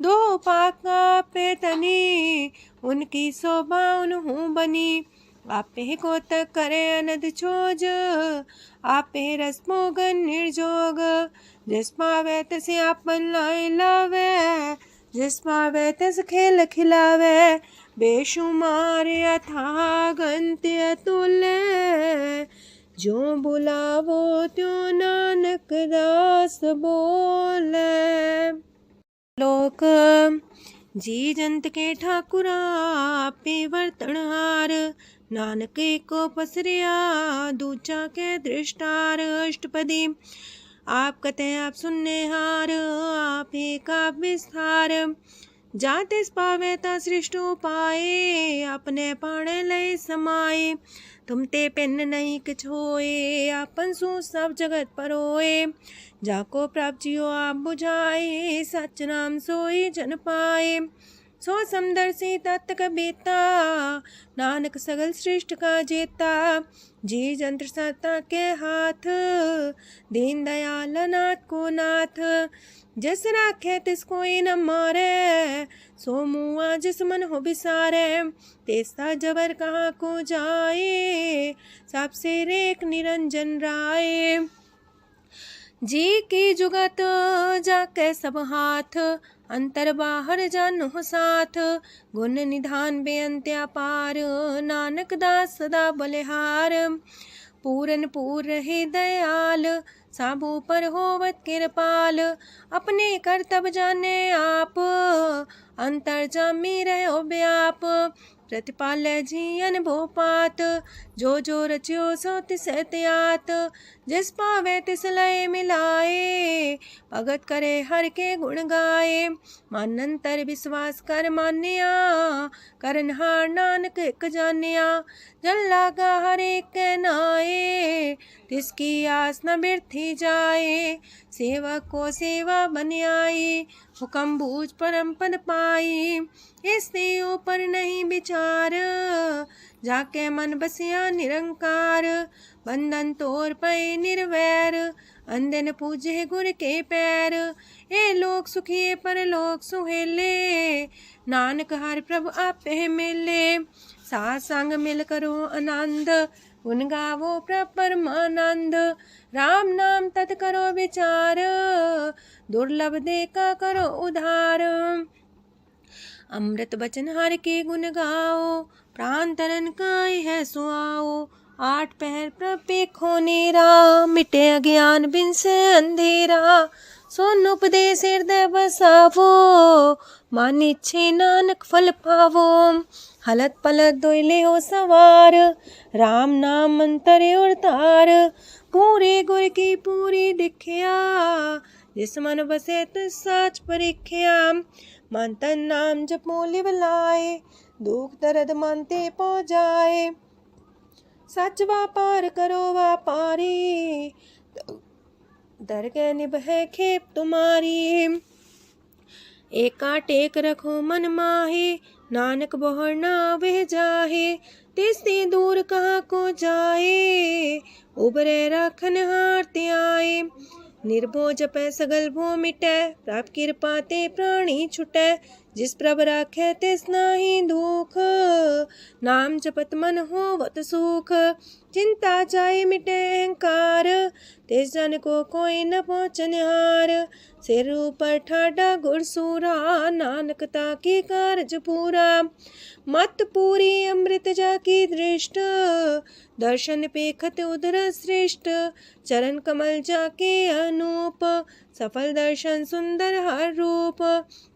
दो पाका पेतनी, उनकी शोभा उन्हू बनी। आपे को तक करे अनद छोज, आपे रस मोगन निर्जोग। जिस पावे तसे आपन लाई लावे, जिस पावे तस खेल खिलावे। बेशुमार अथागंत अतुल्य, जो बुलावो त्यों नानक दास बोले। लोक जी जंत के ठाकुरा, आपे वर्तनहार। नानक को पसरिया, दूचा के दृष्टार। अष्टपदी आप कते आप सुनने हार, आप एक आप विस्तार। जातिस पावे ता सृष्ट पाए, अपने पाणे लय समाए। तुम ते पिन नहीं किछ होए, आपन सु सब जगत परोए। जाको प्राप्त जियो आप बुझाए, सच नाम सोई जन पाए। सो समदर्शी तत्त कबीता, नानक सगल सृष्ट का जेता। जी जंत्र सत्ता के हाथ, दीन दयाल नाथ को नाथ। जिस राखे तिस कोई न मारे, सो मुआ जिस मन हो बिसारे। तेस्ता जबर कहाँ को जाए, सबसे रेख निरंजन राय। जी की जुगत जाके सब हाथ, अंतर बाहर जानो साथ। गुण निधान बेअंत अपार, नानक दास सदा बलिहार। पूरन पूर रहे दयाल, साबू पर होवत कृपाल। अपने करतब जाने आप, अंतर जामी रहो व्याप। प्रतिपाल जियन भोपात, जो जो रचियो सो तिस त्यात। जिस पावे तिस लय मिलाए, भगत करे हर के गुण गाए। मानंतर विश्वास कर मान्या, करनहार नानक एक जान्या। जल लागा हर एक के नाए, तिसकी आस न बिरथी जाए। सेवक को सेवा बन आई, हुक्म बूझ परम पद पाई। इससे ऊपर नहीं विचार, जाके मन बसिया निरंकार। बंधन तोड़ पे निर्वैर, अंधन पूजे गुर के पैर। ए लोक सुखिए पर लोक सुहेले, नानक हर प्रभु आपे मिले। साथ संग मिल करो आनंद, गुण गावो प्रभु परमानंद। राम नाम तत् करो विचार, दुर्लभ देखा करो उधार। अमृत बचन हर के गुण गाओ, प्राण तरन काय है सुआओ। आठ पहर प्रपे खोनेरा, मिटे अज्ञान बिन से अंधेरा। सोन उपदेश हृदय बसावो, मानिछे नानक फल पावो। हलत पलत दोइले हो सवार, राम नाम मंत्र और तार। पूरे गुर की पूरी दिखिया, जिस मन बसे तिस साच परिख्या। मन तन नाम जपो लिव लाए, दुख दर्द मानते पो जाए। सच व्यापार करो व्यापारी, दरगह निभे खेप तुम्हारी। एका टेक रखो मन माहे, नानक बोहर ना वह जाहे। तिससे दूर कहाँ को जाए, उबरे राखन हार त्याए। निर्भो जपै सगल भो मिटै, प्रभ कृपा ते प्राणी छुटै। जिस प्रभ राखै तिस नाहि दुख, नाम जपत मन होवत सुख। चिंता जाय मिटै अहंकार, तिस जन को कोई न पहुँचनिहार। सिर ऊपर ठाडा गुरसूरा, नानक ताकी कारज पूरा। मत पूरी अमृत जाकी दृष्ट, दर्शन पेखत उदर श्रेष्ठ। चरण कमल जाके अनूप, सफल दर्शन सुंदर हर रूप।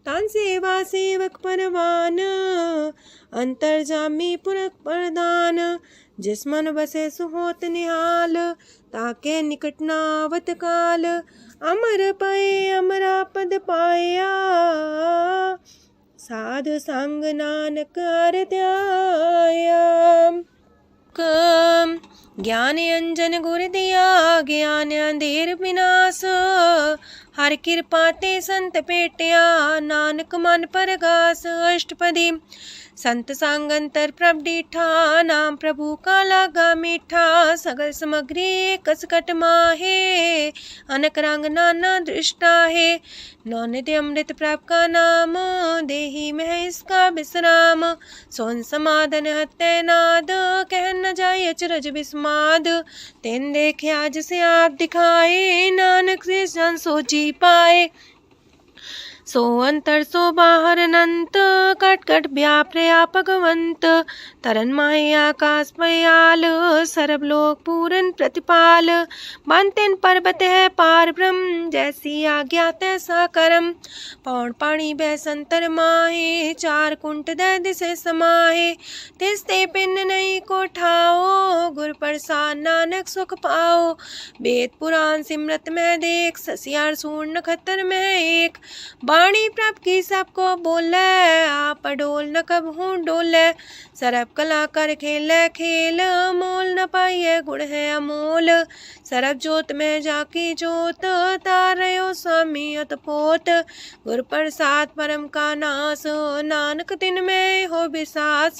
तान सेवा सेवक परवान, अंतर जामी पुरख प्रदान। जिस मन बसे सुहोत निहाल, ताके निकट नावत काल। अमर पाए अमरा पद पाया, साध संग नानक हर ध्याया। ज्ञान अंजन गुर दिया, ज्ञान अंधेर विनाश। हर कृपा ते संत पेटिया, नानक मन परगास। अष्टपदी संत संग अंतर प्रभ डीठा, नाम प्रभु का लागा मीठा। सगल सामग्री कसकट माहे, अनक रंग नाना दृष्टा है। नौनिधि अमृत प्रभ का नाम, देही में इसका विश्राम। सोन समाधन हत्ते नाद, कह न जाए अचरज विस्माद। तेन देखे आज से आप दिखाए, नानक से जन सो जी पाए। सो अंतर सो बाहर अनंत, कट कट व्याप रहा भगवंत। तरन माहे आकाश पयाल, सरब लोक पूरन प्रतिपाल। बनतेन पर्वत है पार ब्रह्म, जैसी आज्ञा तैसा करम। पौन पाणी बैसंतर माहे, चार कुंट दै दिसे समाहे। तिसते पिन नहीं को ठाओ, गुर प्रसाद नानक सुख पाओ। वेद पुराण सिमरत में देख, ससियार सूर नखतर में एक। वाणी प्रभ की सबको बोले, आप डोल न कब हूँ डोले। सरब कला कर खेले खेल, मोल न पाइए गुण है अमोल। सरब जोत में जाकी जोत, तारयो स्वामी अतपोत। गुर प्रसाद परम का नास, नानक दिन में हो विसास।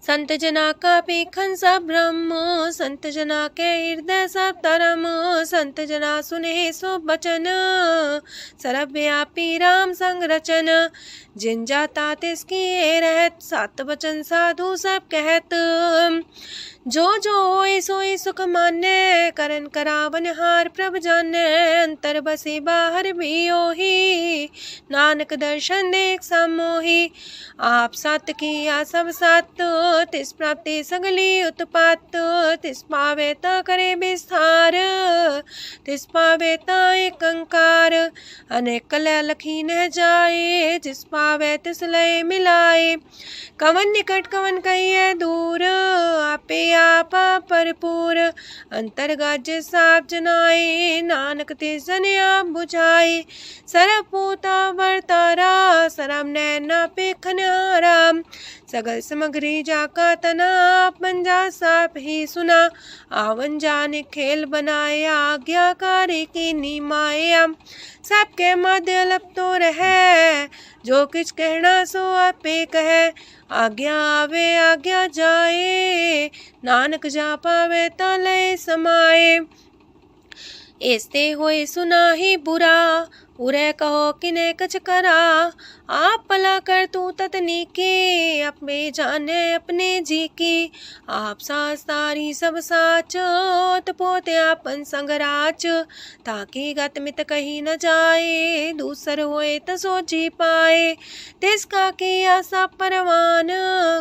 संत जना का पेखन सब ब्रह्म, संत जना के हृदय सब धर्म। संत जना सुने सो बचन, सरब व्यापी राम संग रचन। जिन जाता तिसकी रहत, सात वचन साधु सब कहत। जो जो होए सोए सुख माने, करन करावन हार प्रभ जाने। अंतर बसे बाहर भी ओही, नानक दर्शन देख समोही। आप सत किया सब सत, तिस प्राप्ति सगली उत्पात। तिस पावे ता करे विस्तार, तिस पावे ता एक अंकार। अनेक कलय लखी न जाए, जिस पावे तिस लय मिलाए। कवन निकट कवन कहिए दूर, आपे आपा भरपूर। अंतर गाजे साप जनाए, नानक तिस जन आप बुझाए। सरब पूता वर्तारा, सरब नैना पेखनारा। सगल सामग्री जाका तना, आपन जा साप ही सुना। आवन जाने खेल बनाए, आज्ञाकारी की निमाया। सबके मध्य लप तो रहे, जो किछ कहना सो आपे कहे। आज्ञा आवे आज्ञा जाए, नानक जा पावे ता लय समाए। ऐसे होए सुना ही बुरा, उरे कहो किने कछ करा। आप भला कर तू ततनी के, अपने जाने अपने जी की। आप सास तारी सब साच, पोते आपन संगराच। ताकि गत मित कही न जाए, दूसर होए त सो जी पाए। तिसका किया सब परवान,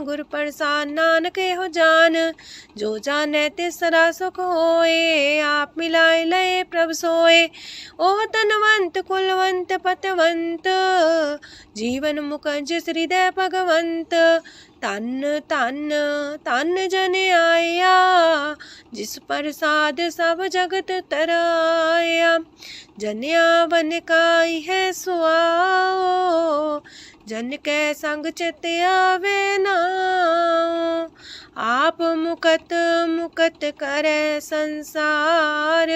गुर प्रसाद नानक हो जान। जो जाने तिसरा सुख होए, आप मिलाए लय प्रभ सोए। ओह तनवंत कुलवंत पतवंत, जीवन मुकज हृदय भगवंत। तन तन तन जन आया, जिस प्रसाद सब जगत तराया। जन्या बन काई है सुआओ, जन के संग चित आवे नाओ। आप मुकत मुकत करे संसार,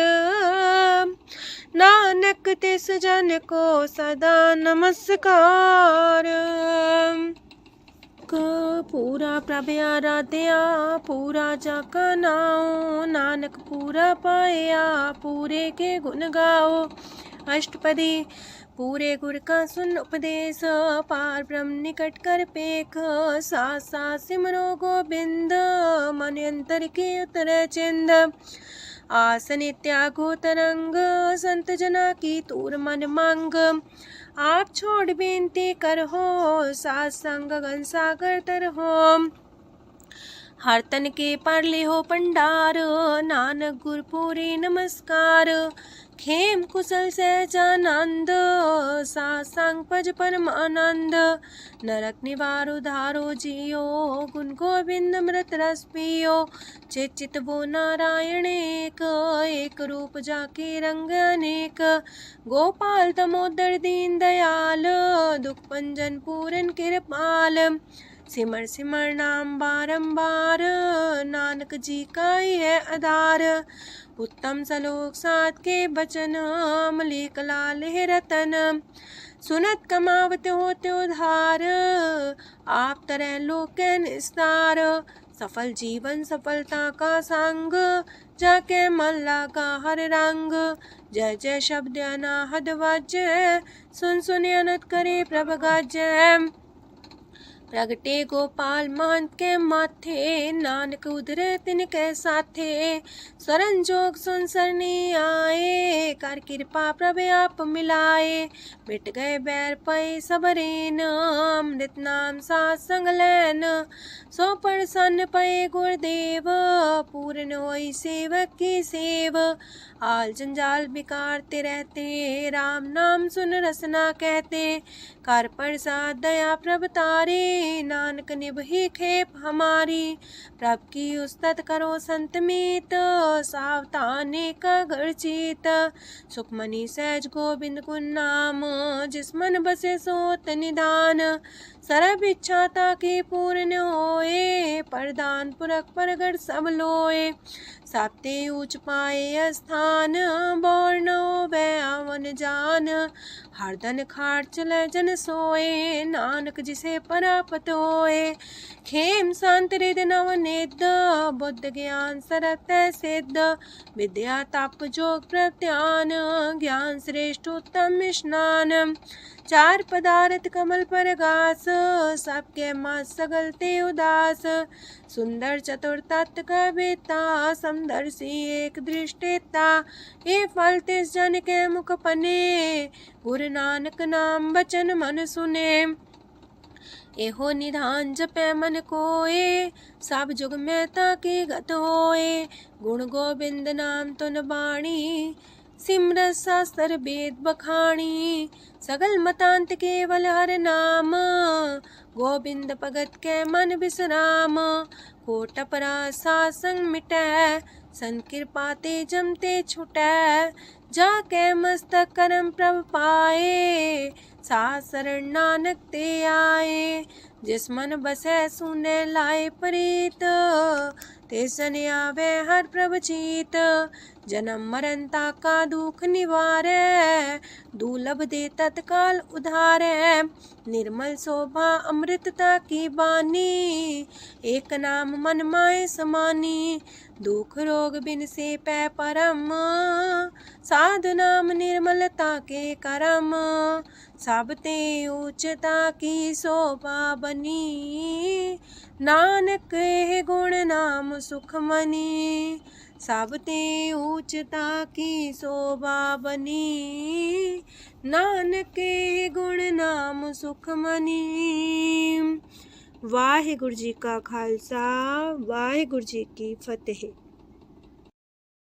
नानक तिस जन को सदा नमस्कार। पूरा प्रभ आराध्या, पूरा जाका नाओ। नानक पूरा पाया, पूरे के गुण गाओ। अष्टपदी पूरे गुर का सुन उपदेश, पार ब्रह्म निकट कर पेख। साथ साथ सिमरो गोबिंद, मन अंतर के उतरे चिंद। आसन त्यागो तरंग, संत जना की तूर मन मांग। आप छोड़ बेनती कर हो, सात संग गगन सागर तर हो। हर तन के परले हो पंडार, नानक गुरपुरी नमस्कार। खेम कुशल सहजानंद, सासंग पज परमानंद। नरक निवार उधारो जियो, गुण गोविंद मृत रस पियो। चित वो नारायण एक रूप जाके रंग अनेक। गोपाल दामोदर दीन दयाल, दुख पंजन पूरन कृपाल। सिमर सिमर नाम बारंबार, नानक जी का ही है आधार। उत्तम सलोक साध के बचन, अमलीक लाल है रतन। सुनत कमावत होते उधार, आप तरह लोक निस्तार। सफल जीवन सफलता का संग, जाके मन लागा हर रंग। जय जय शब्द अनाहद वाजय, सुन सुन अनत करे प्रभ गाजय। प्रगटे गोपाल महंत के माथे, नानक उधरे तिनके साथे। शरण जोग सुन सरनी आए, कर कृपा प्रभ आप मिलाए। मिट गए बैर पै सबरेन, अमृत नाम साथ संग लैन। सो प्रसन्न पै गुरुदेव, पूर्ण होई सेवक की सेव। आल जंजाल बिकारते रहते, राम नाम सुन रसना कहते। कर प्रसाद दया प्रभ तारे, नानक निभहि खेप हमारी। प्रभ की उस्तत करो संत मीत, सावधाने का घर चीत। सुखमणि सहज गोविंद गुण नाम, जिस मन बसे सोत निधान। सर्व इच्छा ताकी पूर्ण होए, प्रदान पुरख प्रगट सब लोए। साप्ते ऊंच पाए स्थान, बोर न होवे आवन जान। हरदन खाट चले जन सोए, नानक जिसे परापत होए। खेम शांत हृद नव निध, बुद्ध ज्ञान सरत सिद्ध। विद्या तप जोग प्रत्यान, ज्ञान श्रेष्ठ उत्तम स्नान। चार पदार्थ कमल पर घास, सबके मास सगलते उदास। सुंदर चतुर तत्व का बेता, समदर्शी एक दृष्टिता। ये फल तिस जन के मुख पने, गुरु नानक नाम बचन मन सुने। एहो निधान जपै मन कोए, सब जुग में ताकी गत होए। गुण गोविंद नाम तुन बाणी, सिमरत शास्त्र वेद बखाणी। सगल मतांत केवल हर नाम, गोविंद भगत के मन विश्राम। कोट अपराध सात संग मिटै, संत कृपा ते जमते छुटै। जाके मस्तक करम प्रभ पाए, साथ शरण नानक ते आए। जिस मन बसै सुने लाए प्रीत, तिस जन आवे हर प्रभ चीत। जन्म मरण ताका दुख निवारै, दुर्लभ दे तत्काल उधारै। निर्मल शोभा अमृतता की बानी, एक नाम मन माय समानी। दुख रोग बिन से पै परम, साधु नाम निर्मलता के करम। सब ते ऊंचता की शोभा बनी, नानक एह गुण नाम सुखमनी। सब ते ऊंचता की शोभा बनी, नानक एह गुण नाम सुखमनी। वाहिगुरु जी का खालसा, वाहिगुरु जी की फतेह।